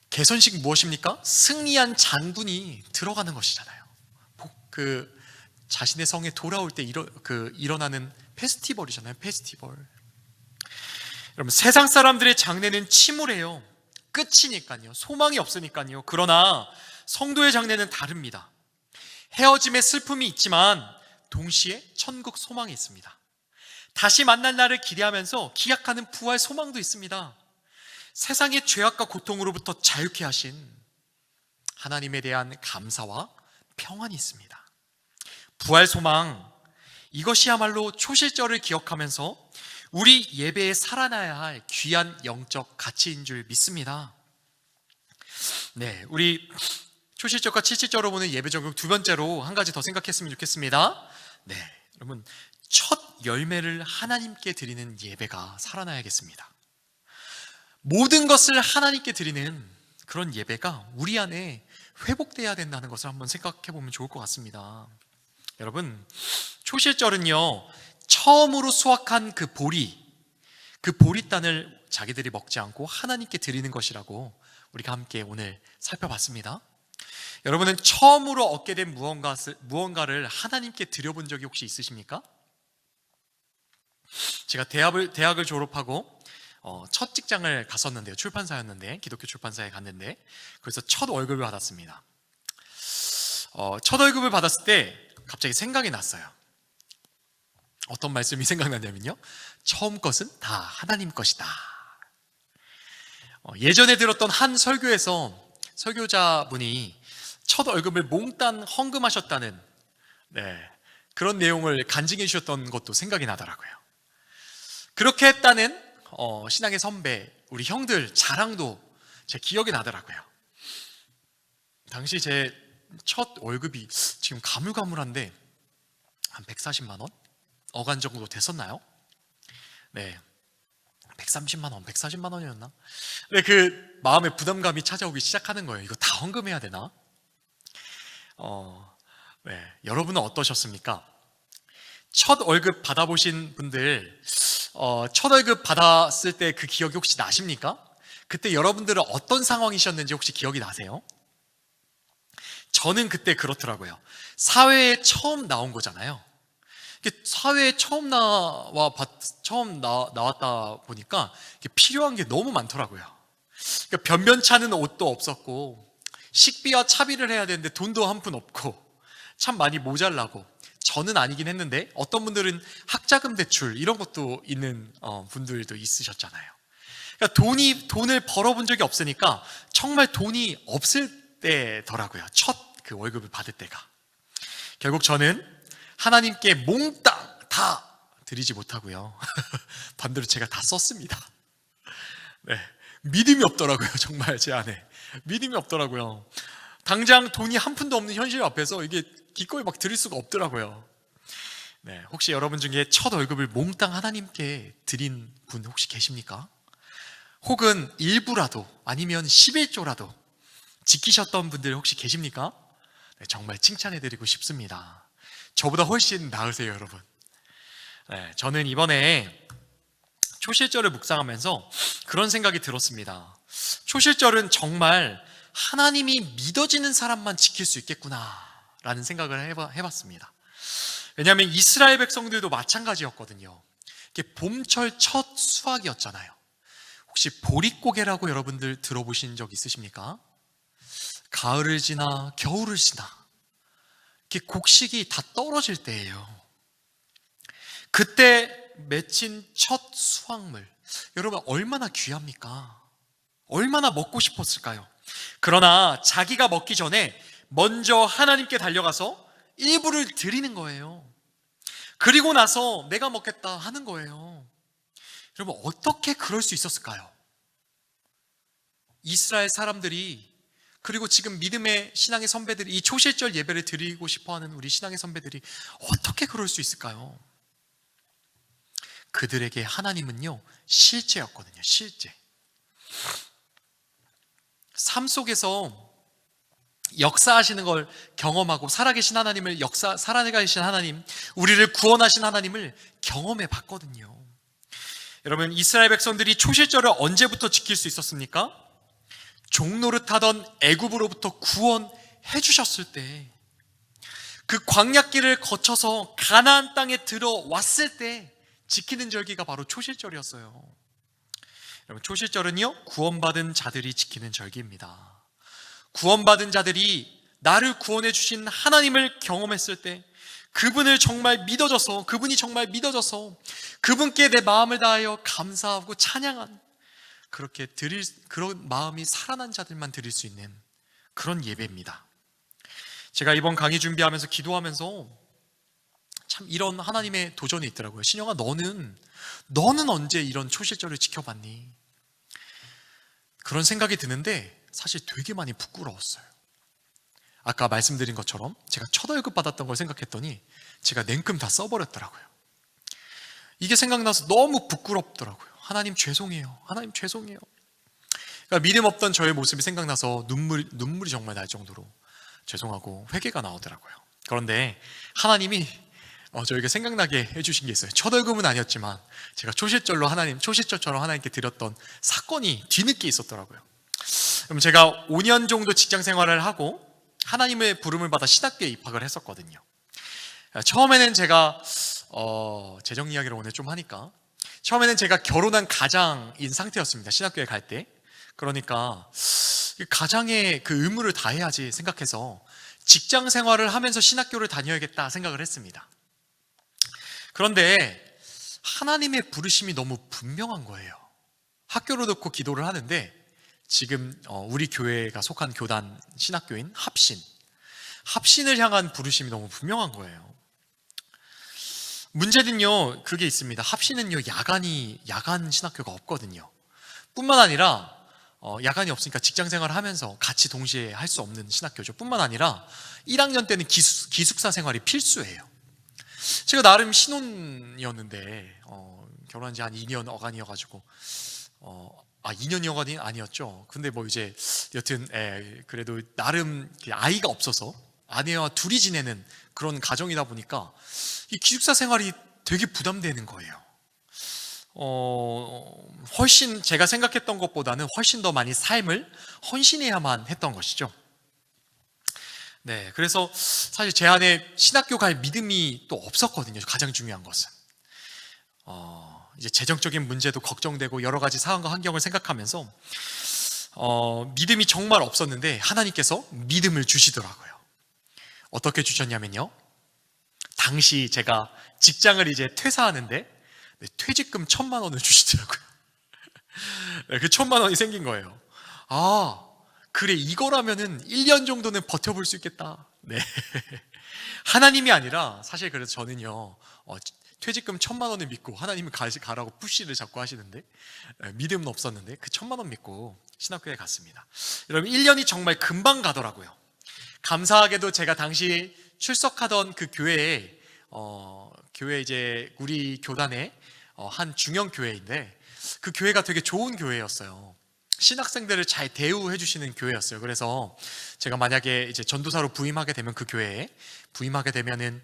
개선식 무엇입니까? 승리한 장군이 들어가는 것이잖아요. 그 자신의 성에 돌아올 때 일어나는 페스티벌이잖아요. 페스티벌. 여러분, 세상 사람들의 장례는 침울해요. 끝이니까요. 소망이 없으니까요. 그러나 성도의 장례는 다릅니다. 헤어짐의 슬픔이 있지만 동시에 천국 소망이 있습니다. 다시 만날 날을 기대하면서 기약하는 부활 소망도 있습니다. 세상의 죄악과 고통으로부터 자유케 하신 하나님에 대한 감사와 평안이 있습니다. 부활 소망, 이것이야말로 초실절을 기억하면서 우리 예배에 살아나야 할 귀한 영적 가치인 줄 믿습니다. 네, 우리 초실절과 칠칠절로 보는 예배 적용 두 번째로 한 가지 더 생각했으면 좋겠습니다. 네, 여러분, 첫 열매를 하나님께 드리는 예배가 살아나야겠습니다. 모든 것을 하나님께 드리는 그런 예배가 우리 안에 회복돼야 된다는 것을 한번 생각해 보면 좋을 것 같습니다. 여러분, 초실절은요, 처음으로 수확한 그 보리단을 자기들이 먹지 않고 하나님께 드리는 것이라고 우리가 함께 오늘 살펴봤습니다. 여러분은 처음으로 얻게 된 무언가를 하나님께 드려본 적이 혹시 있으십니까? 제가 대학을 졸업하고 첫 직장을 갔었는데요. 출판사였는데, 기독교 출판사에 갔는데, 그래서 첫 월급을 받았습니다. 첫 월급을 받았을 때 갑자기 생각이 났어요. 어떤 말씀이 생각나냐면요, 처음 것은 다 하나님 것이다. 예전에 들었던 한 설교에서 설교자분이 첫 월급을 몽땅 헌금하셨다는 그런 내용을 간증해 주셨던 것도 생각이 나더라고요. 그렇게 했다는 신앙의 선배, 우리 형들 자랑도 제 기억이 나더라고요. 당시 제 첫 월급이 지금 가물가물한데 한 140만 원? 어간 정도 됐었나요? 네, 130만 원, 140만 원이었나? 네, 그 마음에 부담감이 찾아오기 시작하는 거예요. 이거 다 헌금해야 되나? 네, 여러분은 어떠셨습니까? 첫 월급 받아보신 분들, 첫 월급 받았을 때 그 기억이 혹시 나십니까? 그때 여러분들은 어떤 상황이셨는지 혹시 기억이 나세요? 저는 그때 그렇더라고요. 사회에 처음 나온 거잖아요. 사회에 처음 나왔다 보니까 필요한 게 너무 많더라고요. 그러니까 변변찮은 옷도 없었고, 식비와 차비를 해야 되는데 돈도 한 푼 없고, 참 많이 모자라고. 저는 아니긴 했는데 어떤 분들은 학자금 대출 이런 것도 있는 분들도 있으셨잖아요. 그러니까 돈을 벌어본 적이 없으니까 정말 돈이 없을 때더라고요. 첫 그 월급을 받을 때가. 결국 저는 하나님께 몽땅 다 드리지 못하고요. 반대로 제가 다 썼습니다. 네, 믿음이 없더라고요. 정말 제 안에 믿음이 없더라고요. 당장 돈이 한 푼도 없는 현실 앞에서 이게 기꺼이 막 드릴 수가 없더라고요. 네, 혹시 여러분 중에 첫 월급을 몽땅 하나님께 드린 분 혹시 계십니까? 혹은 일부라도 아니면 11조라도 지키셨던 분들 혹시 계십니까? 네, 정말 칭찬해드리고 싶습니다. 저보다 훨씬 나으세요, 여러분. 네, 저는 이번에 초실절을 묵상하면서 그런 생각이 들었습니다. 초실절은 정말 하나님이 믿어지는 사람만 지킬 수 있겠구나 라는 생각을 해봤습니다. 왜냐하면 이스라엘 백성들도 마찬가지였거든요. 이게 봄철 첫 수확이었잖아요. 혹시 보릿고개라고 여러분들 들어보신 적 있으십니까? 가을을 지나 겨울을 지나 이렇게 곡식이 다 떨어질 때예요. 그때 맺힌 첫 수확물, 여러분 얼마나 귀합니까? 얼마나 먹고 싶었을까요? 그러나 자기가 먹기 전에 먼저 하나님께 달려가서 일부를 드리는 거예요. 그리고 나서 내가 먹겠다 하는 거예요. 여러분 어떻게 그럴 수 있었을까요? 이스라엘 사람들이, 그리고 지금 믿음의 신앙의 선배들이, 이 초실절 예배를 드리고 싶어하는 우리 신앙의 선배들이 어떻게 그럴 수 있을까요? 그들에게 하나님은요 실제였거든요. 실제. 삶 속에서 역사하시는 걸 경험하고 살아계신 하나님을, 살아계신 하나님, 우리를 구원하신 하나님을 경험해 봤거든요. 여러분, 이스라엘 백성들이 초실절을 언제부터 지킬 수 있었습니까? 종노릇하던 애굽으로부터 구원해 주셨을 때, 그 광야길을 거쳐서 가나안 땅에 들어왔을 때 지키는 절기가 바로 초실절이었어요. 여러분, 초실절은요 구원받은 자들이 지키는 절기입니다. 구원받은 자들이 나를 구원해 주신 하나님을 경험했을 때, 그분이 정말 믿어져서 그분께 내 마음을 다하여 감사하고 찬양한, 그렇게 그런 마음이 살아난 자들만 드릴 수 있는 그런 예배입니다. 제가 이번 강의 준비하면서 기도하면서 참 이런 하나님의 도전이 있더라고요. 신영아, 너는 언제 이런 초실절을 지켜봤니? 그런 생각이 드는데 사실 되게 많이 부끄러웠어요. 아까 말씀드린 것처럼 제가 첫 월급 받았던 걸 생각했더니 제가 냉큼 다 써버렸더라고요. 이게 생각나서 너무 부끄럽더라고요. 하나님 죄송해요. 하나님 죄송해요. 그러니까 믿음 없던 저의 모습이 생각나서 눈물이 정말 날 정도로 죄송하고 회개가 나오더라고요. 그런데 하나님이 저에게 생각나게 해주신 게 있어요. 첫 월급은 아니었지만 제가 초실절처럼 하나님께 드렸던 사건이 뒤늦게 있었더라고요. 그럼 제가 5년 정도 직장 생활을 하고 하나님의 부름을 받아 신학교에 입학을 했었거든요. 처음에는 제가 재정 이야기를 오늘 좀 하니까, 처음에는 제가 결혼한 가장인 상태였습니다. 신학교에 갈 때. 그러니까 가장의 그 의무를 다해야지 생각해서 직장 생활을 하면서 신학교를 다녀야겠다 생각을 했습니다. 그런데 하나님의 부르심이 너무 분명한 거예요. 학교를 놓고 기도를 하는데 지금 우리 교회가 속한 교단 신학교인 합신을 향한 부르심이 너무 분명한 거예요. 문제는요 그게 있습니다. 합신은요 야간 신학교가 없거든요. 뿐만 아니라 야간이 없으니까 직장 생활을 하면서 같이 동시에 할 수 없는 신학교죠. 뿐만 아니라 1학년 때는 기숙사 생활이 필수예요. 제가 나름 신혼이었는데 결혼한 지 한 2년 어간이어가지고 2년이 어간이 아니었죠. 근데 뭐 이제 여튼 그래도 나름 아이가 없어서 아내와 둘이 지내는 그런 가정이다 보니까 이 기숙사 생활이 되게 부담되는 거예요. 훨씬 제가 생각했던 것보다는 훨씬 더 많이 삶을 헌신해야만 했던 것이죠. 네, 그래서 사실 제 안에 신학교 갈 믿음이 또 없었거든요. 가장 중요한 것은 이제 재정적인 문제도 걱정되고 여러 가지 상황과 환경을 생각하면서 믿음이 정말 없었는데 하나님께서 믿음을 주시더라고요. 어떻게 주셨냐면요, 당시 제가 직장을 이제 퇴사하는데 퇴직금 1,000만 원을 주시더라고요. 그 1,000만 원이 생긴 거예요. 그래, 이거라면은 1년 정도는 버텨볼 수 있겠다. 네. 하나님이 아니라 사실 그래서 저는요 퇴직금 1,000만 원을 믿고 하나님은 가라고 푸시를 자꾸 하시는데 믿음은 없었는데 그 1,000만 원 믿고 신학교에 갔습니다. 여러분 1년이 정말 금방 가더라고요. 감사하게도 제가 당시 출석하던 그 교회에 이제 우리 교단의 한 중형 교회인데 그 교회가 되게 좋은 교회였어요. 신학생들을 잘 대우해 주시는 교회였어요. 그래서 제가 만약에 이제 전도사로 부임하게 되면 그 교회에 부임하게 되면은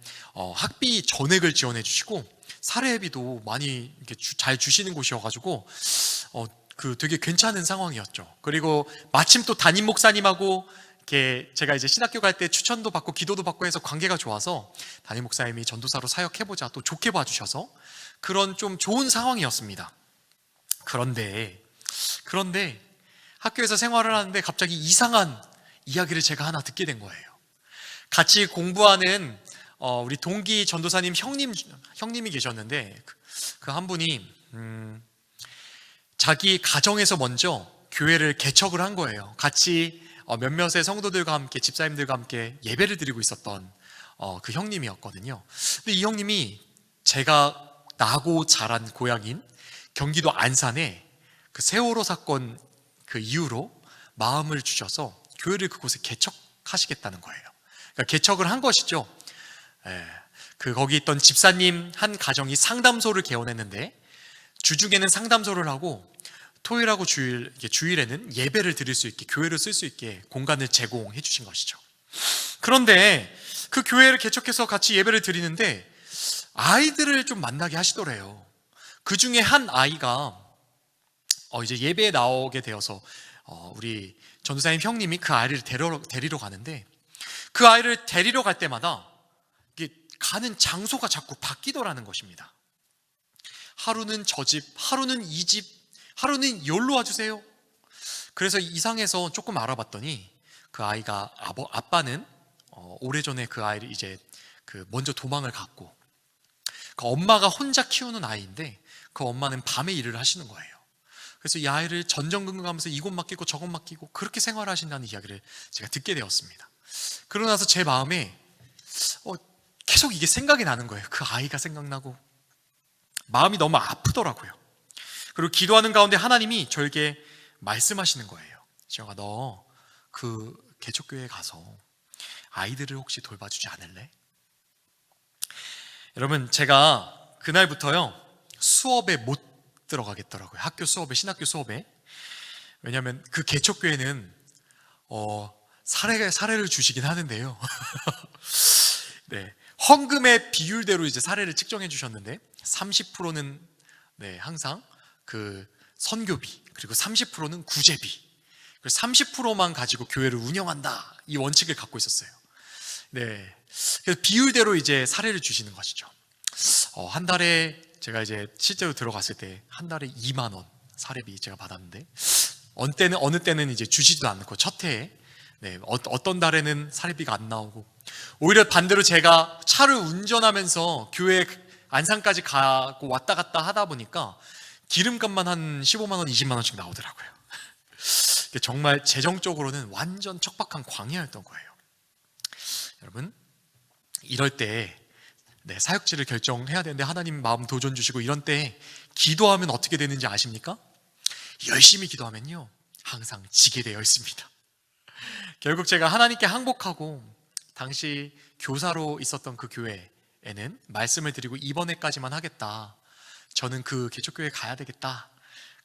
학비 전액을 지원해 주시고 사례비도 많이 이렇게 잘 주시는 곳이어가지고 그 되게 괜찮은 상황이었죠. 그리고 마침 또 담임 목사님하고 이렇게 제가 이제 신학교 갈 때 추천도 받고 기도도 받고 해서 관계가 좋아서 담임 목사님이 전도사로 사역해보자 또 좋게 봐주셔서 그런 좀 좋은 상황이었습니다. 그런데 학교에서 생활을 하는데 갑자기 이상한 이야기를 제가 하나 듣게 된 거예요. 같이 공부하는 우리 동기 전도사님 형님이 계셨는데 그 한 분이 자기 가정에서 먼저 교회를 개척을 한 거예요. 같이 몇몇의 성도들과 함께, 집사님들과 함께 예배를 드리고 있었던 그 형님이었거든요. 근데 이 형님이 제가 나고 자란 고향인 경기도 안산에 그 세월호 사건 그 이후로 마음을 주셔서 교회를 그곳에 개척하시겠다는 거예요. 그러니까 개척을 한 것이죠. 거기 있던 집사님 한 가정이 상담소를 개원했는데 주중에는 상담소를 하고 토요일하고 주일에는 예배를 드릴 수 있게, 교회를 쓸 수 있게 공간을 제공해 주신 것이죠. 그런데 그 교회를 개척해서 같이 예배를 드리는데 아이들을 좀 만나게 하시더래요. 그 중에 한 아이가 이제 예배에 나오게 되어서 우리 전도사님 형님이 그 아이를 데리러 가는데 그 아이를 데리러 갈 때마다 이게 가는 장소가 자꾸 바뀌더라는 것입니다. 하루는 저 집, 하루는 이 집, 하루는 여기로 와주세요. 그래서 이상해서 조금 알아봤더니 그 아이가 아빠는 오래전에 그 아이를 이제 먼저 도망을 갔고 그 엄마가 혼자 키우는 아이인데 그 엄마는 밤에 일을 하시는 거예요. 그래서 이 아이를 전전긍긍하면서 이곳 맡기고 저곳 맡기고 그렇게 생활하신다는 이야기를 제가 듣게 되었습니다. 그러고 나서 제 마음에 계속 이게 생각이 나는 거예요. 그 아이가 생각나고 마음이 너무 아프더라고요. 그리고 기도하는 가운데 하나님이 저에게 말씀하시는 거예요. 지영아, 너 그 개척교회에 가서 아이들을 혹시 돌봐주지 않을래? 여러분, 제가 그날부터요 수업에 못 들어가겠더라고요. 학교 수업에, 신학교 수업에. 왜냐하면 그 개척교회는 사례를 주시긴 하는데요. 네, 헌금의 비율대로 이제 사례를 측정해 주셨는데 30%는 항상 그 선교비, 그리고 30%는 구제비, 그리고 30%만 가지고 교회를 운영한다, 이 원칙을 갖고 있었어요. 네, 그래서 비율대로 이제 사례를 주시는 것이죠. 한 달에 제가 이제 실제로 들어갔을 때 한 달에 2만 원 사례비 제가 받았는데 어느 때는 이제 주시지도 않고 첫 해에 어떤 달에는 사례비가 안 나오고 오히려 반대로 제가 차를 운전하면서 교회 안산까지 가고 왔다 갔다 하다 보니까 기름값만 한 15만 원, 20만 원씩 나오더라고요. 정말 재정적으로는 완전 척박한 광야였던 거예요. 여러분, 이럴 때 사역지를 결정해야 되는데 하나님 마음 도전 주시고 이런 때 기도하면 어떻게 되는지 아십니까? 열심히 기도하면요 항상 지게 되어 있습니다. 결국 제가 하나님께 항복하고 당시 교사로 있었던 그 교회에는 말씀을 드리고 이번에까지만 하겠다, 저는 그 개척교회 가야 되겠다,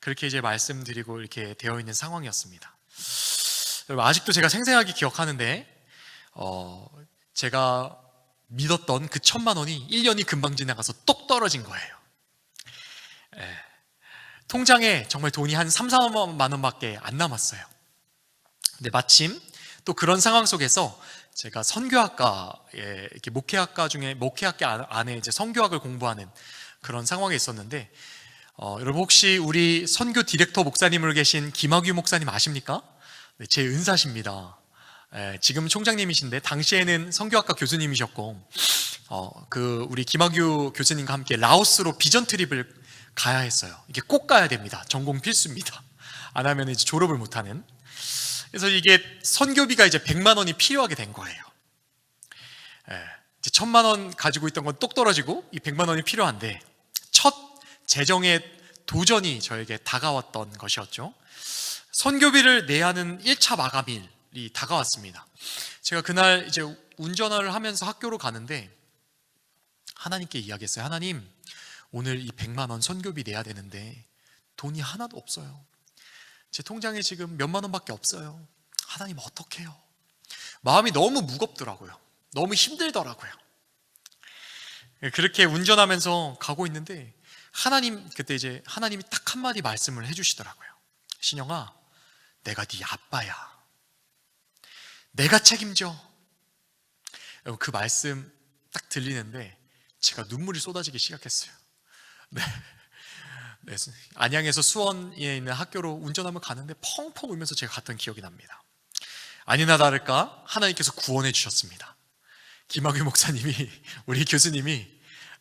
그렇게 이제 말씀드리고 이렇게 되어 있는 상황이었습니다. 여러분, 아직도 제가 생생하게 기억하는데 제가 믿었던 그 1,000만 원이 1년이 금방 지나가서 똑 떨어진 거예요. 통장에 정말 돈이 한 3, 4만 원밖에 안 남았어요. 근데 마침 또 그런 상황 속에서 제가 선교학과에 이렇게 목회학과 안에 이제 선교학을 공부하는 그런 상황에 있었는데 여러분, 혹시 우리 선교 디렉터 목사님으로 계신 김학유 목사님 아십니까? 네, 제 은사십니다. 지금 총장님이신데 당시에는 선교학과 교수님이셨고 우리 김학유 교수님과 함께 라오스로 비전 트립을 가야 했어요. 이게 꼭 가야 됩니다. 전공 필수입니다. 안 하면 이제 졸업을 못 하는. 그래서 이게 선교비가 이제 100만 원이 필요하게 된 거예요. 이제 1,000만 원 가지고 있던 건 똑 떨어지고 이 100만 원이 필요한데 첫 재정의 도전이 저에게 다가왔던 것이었죠. 선교비를 내야 하는 1차 마감일이 다가왔습니다. 제가 그날 이제 운전을 하면서 학교로 가는데 하나님께 이야기했어요. 하나님, 오늘 이 100만 원 선교비 내야 되는데 돈이 하나도 없어요. 제 통장에 지금 몇만 원밖에 없어요. 하나님, 어떡해요? 마음이 너무 무겁더라고요. 너무 힘들더라고요. 그렇게 운전하면서 가고 있는데 그때 이제 하나님이 딱 한마디 말씀을 해주시더라고요. 신영아, 내가 네 아빠야. 내가 책임져. 그 말씀 딱 들리는데 제가 눈물이 쏟아지기 시작했어요. 네, 안양에서 수원에 있는 학교로 운전하면 가는데 펑펑 울면서 제가 갔던 기억이 납니다. 아니나 다를까 하나님께서 구원해 주셨습니다. 김학규 목사님이, 우리 교수님이,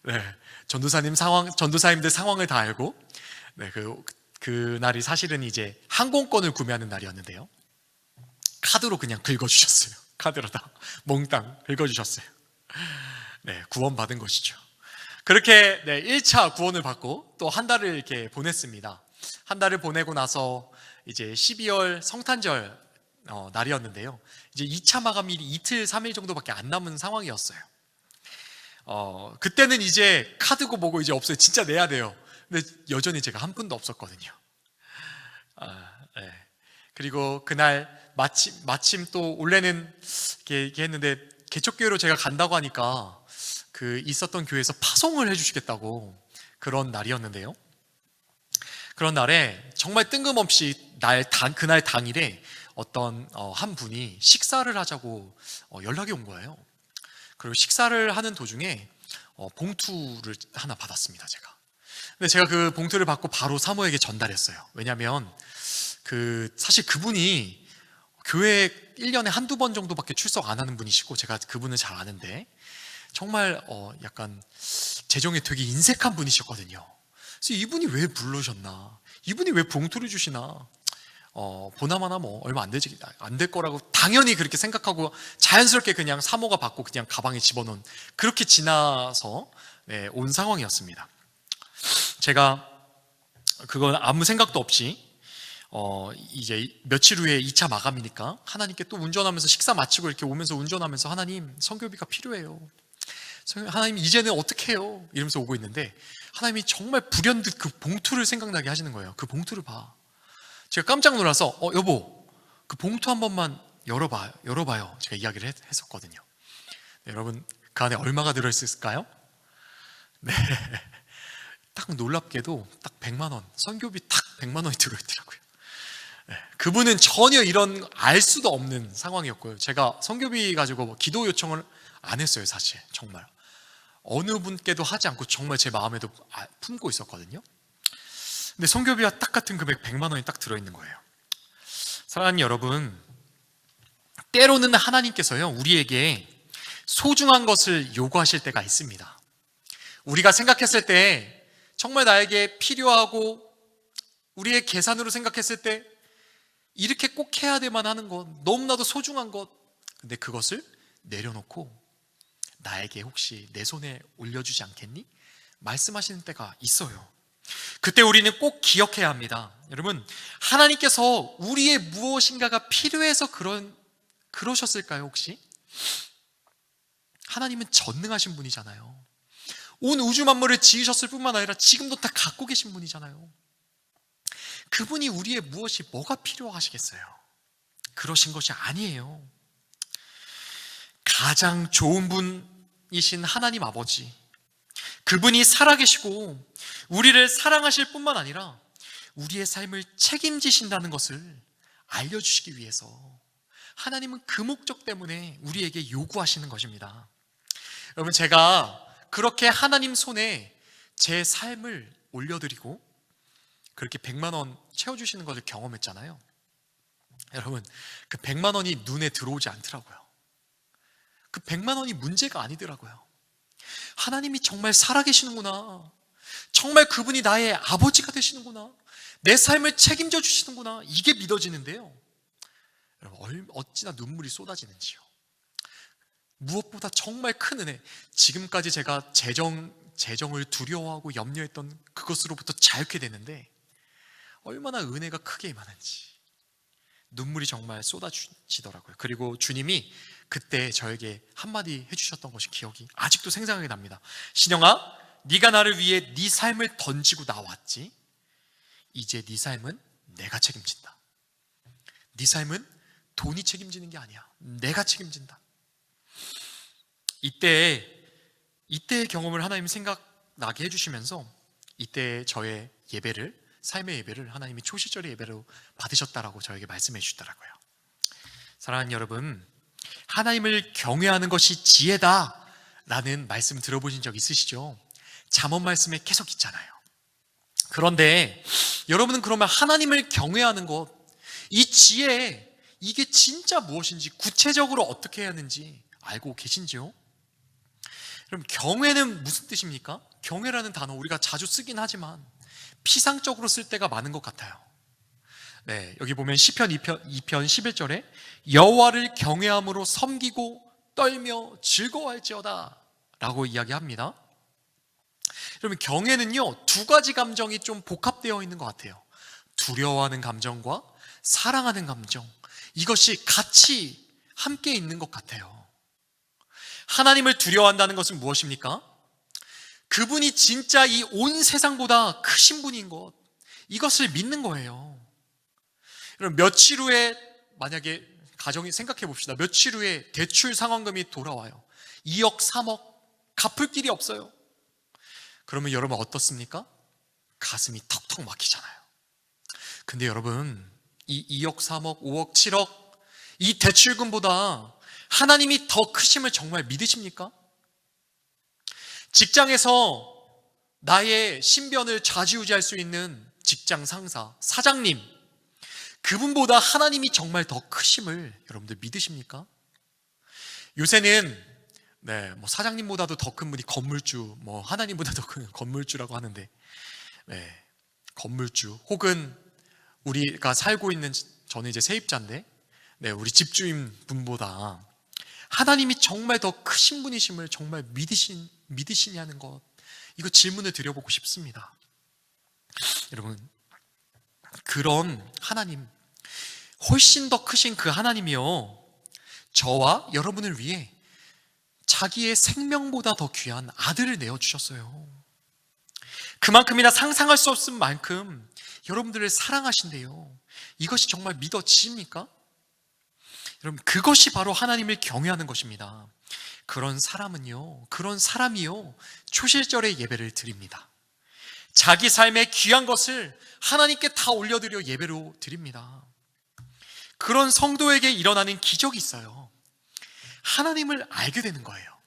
네, 전도사님들 상황을 다 알고, 네, 그 날이 사실은 이제 항공권을 구매하는 날이었는데요. 카드로 그냥 긁어주셨어요. 카드로 다 몽땅 긁어주셨어요. 네, 구원받은 것이죠. 그렇게, 네, 1차 구원을 받고 또 한 달을 이렇게 보냈습니다. 한 달을 보내고 나서 이제 12월 성탄절 날이었는데요. 이제 2차 마감일이 이틀, 3일 정도밖에 안 남은 상황이었어요. 그때는 이제 카드고 뭐고 이제 없어요. 진짜 내야 돼요. 근데 여전히 제가 한 푼도 없었거든요. 네. 그리고 그날 마침 또 원래는 이렇게 했는데 개척교회로 제가 간다고 하니까 그 있었던 교회에서 파송을 해주시겠다고 그런 날이었는데요. 그런 날에 정말 뜬금없이 그날 당일에 어떤 한 분이 식사를 하자고 연락이 온 거예요. 그리고 식사를 하는 도중에 봉투를 하나 받았습니다, 제가. 근데 제가 그 봉투를 받고 바로 사모에게 전달했어요. 왜냐하면 사실 그분이 교회에 1년에 한두 번 정도밖에 출석 안 하는 분이시고 제가 그분을 잘 아는데 정말 약간 재정에 되게 인색한 분이셨거든요. 그래서 이분이 왜 부르셨나, 이분이 왜 봉투를 주시나, 보나마나 뭐 얼마 안 될 거라고 당연히 그렇게 생각하고 자연스럽게 그냥 사모가 받고 그냥 가방에 집어넣은, 그렇게 지나서 네, 온 상황이었습니다. 제가 그건 아무 생각도 없이 이제 며칠 후에 2차 마감이니까 하나님께 또 운전하면서 식사 마치고 이렇게 오면서 운전하면서, 하나님 선교비가 필요해요, 하나님 이제는 어떻게 해요, 이러면서 오고 있는데 하나님이 정말 불현듯 그 봉투를 생각나게 하시는 거예요. 그 봉투를 봐. 제가 깜짝 놀라서 여보, 그 봉투 한 번만 열어봐요 제가 이야기를 했었거든요. 네, 여러분, 그 안에 얼마가 들어있을까요? 네, 딱 놀랍게도 딱 100만 원, 선교비 딱 100만 원이 들어있더라고요. 네, 그분은 전혀 이런 알 수도 없는 상황이었고요. 제가 선교비 가지고 뭐 기도 요청을 안 했어요. 사실 정말 어느 분께도 하지 않고 정말 제 마음에도 품고 있었거든요. 근데 선교비와 딱 같은 금액 100만 원이 딱 들어있는 거예요. 사랑하는 여러분, 때로는 하나님께서요 우리에게 소중한 것을 요구하실 때가 있습니다. 우리가 생각했을 때 정말 나에게 필요하고 우리의 계산으로 생각했을 때 이렇게 꼭 해야 될만 하는 것, 너무나도 소중한 것, 근데 그것을 내려놓고 나에게 혹시 내 손에 올려주지 않겠니? 말씀하시는 때가 있어요. 그때 우리는 꼭 기억해야 합니다. 여러분, 하나님께서 우리의 무엇인가가 필요해서 그러셨을까요 혹시? 하나님은 전능하신 분이잖아요. 온 우주 만물을 지으셨을 뿐만 아니라 지금도 다 갖고 계신 분이잖아요. 그분이 우리의 뭐가 필요하시겠어요? 그러신 것이 아니에요. 가장 좋은 분이신 하나님 아버지, 그분이 살아계시고 우리를 사랑하실 뿐만 아니라 우리의 삶을 책임지신다는 것을 알려주시기 위해서 하나님은 그 목적 때문에 우리에게 요구하시는 것입니다. 여러분, 제가 그렇게 하나님 손에 제 삶을 올려드리고 그렇게 100만 원 채워주시는 것을 경험했잖아요. 여러분, 그 100만 원이 눈에 들어오지 않더라고요. 그 100만 원이 문제가 아니더라고요. 하나님이 정말 살아계시는구나, 정말 그분이 나의 아버지가 되시는구나, 내 삶을 책임져 주시는구나, 이게 믿어지는데요. 여러분, 어찌나 눈물이 쏟아지는지요. 무엇보다 정말 큰 은혜, 지금까지 제가 재정을 두려워하고 염려했던 그것으로부터 자유케 되는데 얼마나 은혜가 크게 임하는지 눈물이 정말 쏟아지더라고요. 그리고 주님이 그때 저에게 한마디 해주셨던 것이 기억이 아직도 생생하게 납니다. 신영아, 네가 나를 위해 네 삶을 던지고 나왔지, 이제 네 삶은 내가 책임진다. 네 삶은 돈이 책임지는 게 아니야, 내가 책임진다. 이때의 경험을 하나님이 생각나게 해주시면서 이때 저의 예배를, 삶의 예배를 하나님이 초시절의 예배로 받으셨다라고 저에게 말씀해 주시더라고요. 사랑하는 여러분, 하나님을 경외하는 것이 지혜다 라는 말씀 들어보신 적 있으시죠? 잠언 말씀에 계속 있잖아요. 그런데 여러분은 그러면 하나님을 경외하는 것, 이 지혜, 이게 진짜 무엇인지 구체적으로 어떻게 해야 하는지 알고 계신지요? 그럼 경외는 무슨 뜻입니까? 경외라는 단어 우리가 자주 쓰긴 하지만 피상적으로 쓸 때가 많은 것 같아요. 네, 여기 보면 시편 2편 11절에 여호와를 경외함으로 섬기고 떨며 즐거워할지어다 라고 이야기합니다. 그러면 경외는요, 두 가지 감정이 좀 복합되어 있는 것 같아요. 두려워하는 감정과 사랑하는 감정, 이것이 같이 함께 있는 것 같아요. 하나님을 두려워한다는 것은 무엇입니까? 그분이 진짜 이 온 세상보다 크신 분인 것, 이것을 믿는 거예요. 그럼 며칠 후에 만약에 가정이 생각해 봅시다. 며칠 후에 대출 상환금이 돌아와요. 2억, 3억 갚을 길이 없어요. 그러면 여러분 어떻습니까? 가슴이 턱턱 막히잖아요. 근데 여러분, 이 2억, 3억, 5억, 7억 이 대출금보다 하나님이 더 크심을 정말 믿으십니까? 직장에서 나의 신변을 좌지우지할 수 있는 직장 상사, 사장님, 그분보다 하나님이 정말 더 크심을 여러분들 믿으십니까? 요새는 사장님보다도 더 큰 분이 건물주, 하나님보다도 큰 건물주라고 하는데, 건물주 혹은 우리가 살고 있는, 저는 이제 세입자인데, 우리 집주인 분보다 하나님이 정말 더 크신 분이심을 정말 믿으시냐는 것, 이거 질문을 드려보고 싶습니다. 여러분, 그런 하나님, 훨씬 더 크신 그 하나님이요, 저와 여러분을 위해 자기의 생명보다 더 귀한 아들을 내어주셨어요. 그만큼이나 상상할 수 없을 만큼 여러분들을 사랑하신대요. 이것이 정말 믿어지십니까? 여러분, 그것이 바로 하나님을 경외하는 것입니다. 그런 사람이요, 초실절에 예배를 드립니다. 자기 삶의 귀한 것을 하나님께 다 올려드려 예배로 드립니다. 그런 성도에게 일어나는 기적이 있어요. 하나님을 알게 되는 거예요.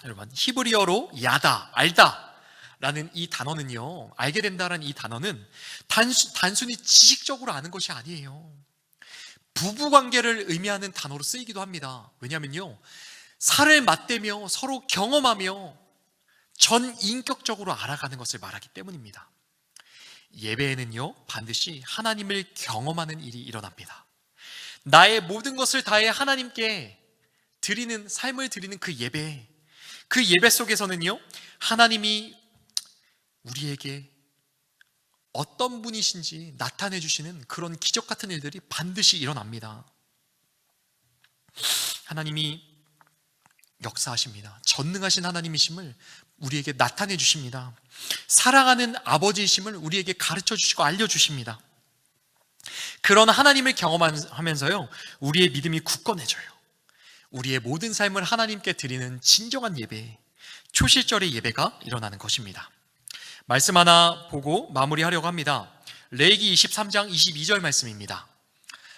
여러분, 히브리어로 야다, 알다 라는 이 단어는요, 알게 된다라는 이 단어는 단순히 지식적으로 아는 것이 아니에요. 부부관계를 의미하는 단어로 쓰이기도 합니다. 왜냐하면요, 살을 맞대며 서로 경험하며 전 인격적으로 알아가는 것을 말하기 때문입니다. 예배에는요, 반드시 하나님을 경험하는 일이 일어납니다. 나의 모든 것을 다해 하나님께 드리는, 삶을 드리는 그 예배 속에서는요, 하나님이 우리에게 어떤 분이신지 나타내 주시는 그런 기적 같은 일들이 반드시 일어납니다. 하나님이 역사하십니다. 전능하신 하나님이심을 우리에게 나타내 주십니다. 사랑하는 아버지이심을 우리에게 가르쳐 주시고 알려주십니다. 그런 하나님을 경험하면서요, 우리의 믿음이 굳건해져요. 우리의 모든 삶을 하나님께 드리는 진정한 예배, 초실절의 예배가 일어나는 것입니다. 말씀 하나 보고 마무리하려고 합니다. 레위기 23장 22절 말씀입니다.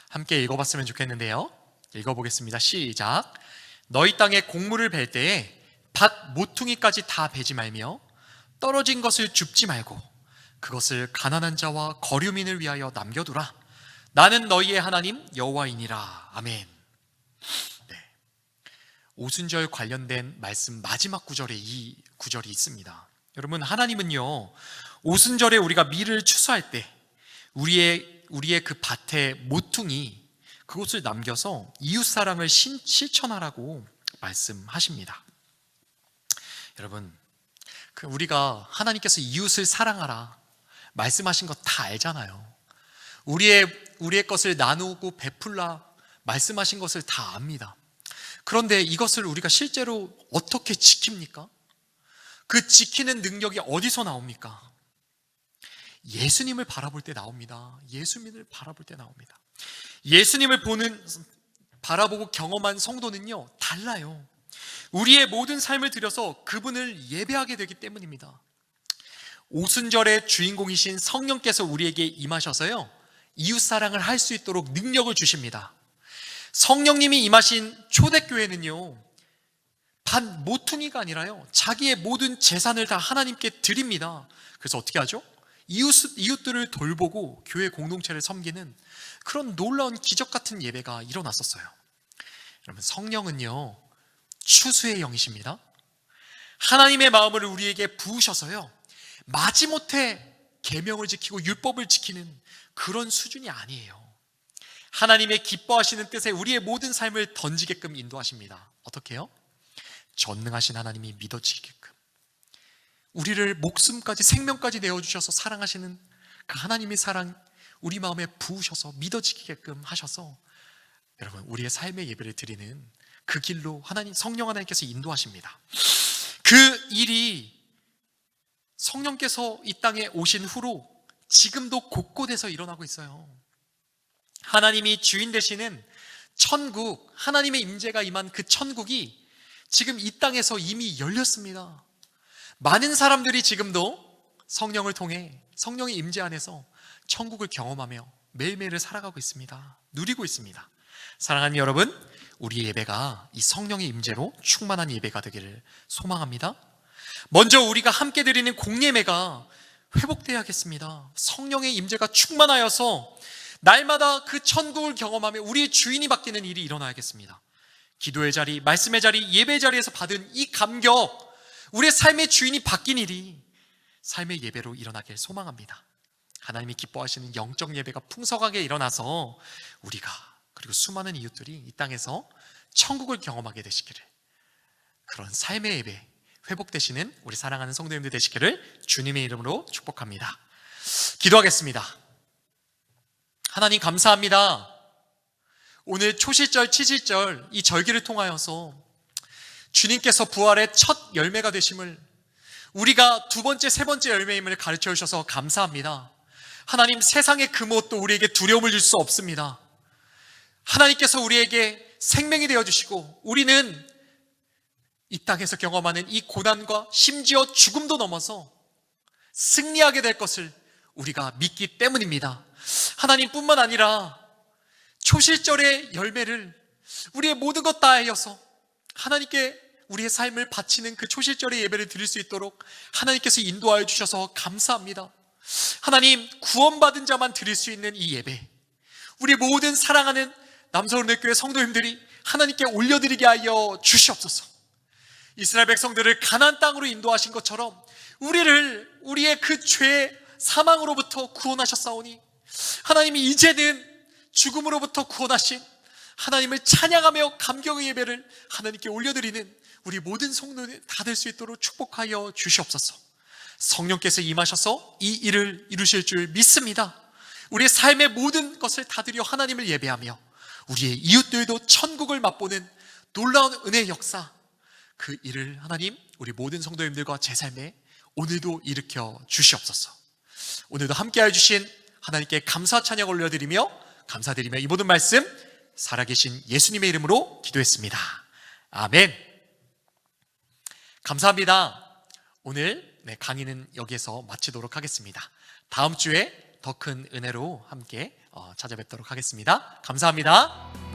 함께 읽어봤으면 좋겠는데요, 읽어보겠습니다. 시작. 너희 땅에 곡물을 벨 때에 밭 모퉁이까지 다 베지 말며 떨어진 것을 줍지 말고 그것을 가난한 자와 거류민을 위하여 남겨두라. 나는 너희의 하나님 여호와이니라. 아멘. 오순절 관련된 말씀 마지막 구절에 이 구절이 있습니다. 여러분, 하나님은요, 오순절에 우리가 밀을 추수할 때 우리의 그 밭의 모퉁이, 그것을 남겨서 이웃사랑을 실천하라고 말씀하십니다. 여러분, 우리가 하나님께서 이웃을 사랑하라 말씀하신 거 다 알잖아요. 우리의 것을 나누고 베풀라 말씀하신 것을 다 압니다. 그런데 이것을 우리가 실제로 어떻게 지킵니까? 그 지키는 능력이 어디서 나옵니까? 예수님을 바라볼 때 나옵니다. 예수님을 바라볼 때 나옵니다. 예수님을 바라보고 경험한 성도는요, 달라요. 우리의 모든 삶을 들여서 그분을 예배하게 되기 때문입니다. 오순절의 주인공이신 성령께서 우리에게 임하셔서요, 이웃사랑을 할 수 있도록 능력을 주십니다. 성령님이 임하신 초대교회는요, 밭 모퉁이가 아니라요, 자기의 모든 재산을 다 하나님께 드립니다. 그래서 어떻게 하죠? 이웃들을 돌보고 교회 공동체를 섬기는 그런 놀라운 기적 같은 예배가 일어났었어요. 여러분, 성령은요 추수의 영이십니다. 하나님의 마음을 우리에게 부으셔서요 마지못해 계명을 지키고 율법을 지키는 그런 수준이 아니에요. 하나님의 기뻐하시는 뜻에 우리의 모든 삶을 던지게끔 인도하십니다. 어떻게 해요? 전능하신 하나님이 믿어지게끔, 우리를 목숨까지 생명까지 내어주셔서 사랑하시는 그 하나님의 사랑 우리 마음에 부으셔서 믿어지게끔 하셔서 여러분 우리의 삶의 예배를 드리는 그 길로 성령 하나님께서 인도하십니다. 그 일이 성령께서 이 땅에 오신 후로 지금도 곳곳에서 일어나고 있어요. 하나님이 주인 되시는 천국, 하나님의 임재가 임한 그 천국이 지금 이 땅에서 이미 열렸습니다. 많은 사람들이 지금도 성령을 통해 성령의 임재 안에서 천국을 경험하며 매일매일을 살아가고 있습니다. 누리고 있습니다. 사랑하는 여러분, 우리의 예배가 이 성령의 임재로 충만한 예배가 되기를 소망합니다. 먼저 우리가 함께 드리는 공예배가 회복되어야겠습니다. 성령의 임재가 충만하여서 날마다 그 천국을 경험하며 우리의 주인이 바뀌는 일이 일어나야겠습니다. 기도의 자리, 말씀의 자리, 예배의 자리에서 받은 이 감격, 우리의 삶의 주인이 바뀐 일이 삶의 예배로 일어나길 소망합니다. 하나님이 기뻐하시는 영적 예배가 풍성하게 일어나서 우리가 그리고 수많은 이웃들이 이 땅에서 천국을 경험하게 되시기를, 그런 삶의 예배 회복되시는 우리 사랑하는 성도님들 되시기를 주님의 이름으로 축복합니다. 기도하겠습니다. 하나님 감사합니다. 오늘 초실절, 치실절 이 절기를 통하여서 주님께서 부활의 첫 열매가 되심을, 우리가 두 번째, 세 번째 열매임을 가르쳐 주셔서 감사합니다. 하나님, 세상의 그 무엇도 우리에게 두려움을 줄 수 없습니다. 하나님께서 우리에게 생명이 되어주시고 우리는 이 땅에서 경험하는 이 고난과 심지어 죽음도 넘어서 승리하게 될 것을 우리가 믿기 때문입니다. 하나님뿐만 아니라 초실절의 열매를 우리의 모든 것 다하여서 하나님께 우리의 삶을 바치는 그 초실절의 예배를 드릴 수 있도록 하나님께서 인도하여 주셔서 감사합니다. 하나님, 구원받은 자만 드릴 수 있는 이 예배, 우리 모든 사랑하는 남서울교회 성도님들이 하나님께 올려드리게 하여 주시옵소서. 이스라엘 백성들을 가나안 땅으로 인도하신 것처럼 우리를 우리의 그 죄 사망으로부터 구원하셨사오니 하나님이 이제는 죽음으로부터 구원하신 하나님을 찬양하며 감격의 예배를 하나님께 올려드리는 우리 모든 성도들 다 될 수 있도록 축복하여 주시옵소서. 성령께서 임하셔서 이 일을 이루실 줄 믿습니다. 우리의 삶의 모든 것을 다 드려 하나님을 예배하며 우리의 이웃들도 천국을 맛보는 놀라운 은혜의 역사, 그 일을 하나님 우리 모든 성도님들과 제 삶에 오늘도 일으켜 주시옵소서. 오늘도 함께하여 주신 하나님께 감사 찬양 올려드리며 감사드리며 이 모든 말씀 살아계신 예수님의 이름으로 기도했습니다. 아멘. 감사합니다. 오늘 강의는 여기에서 마치도록 하겠습니다. 다음 주에 더 큰 은혜로 함께 찾아뵙도록 하겠습니다. 감사합니다.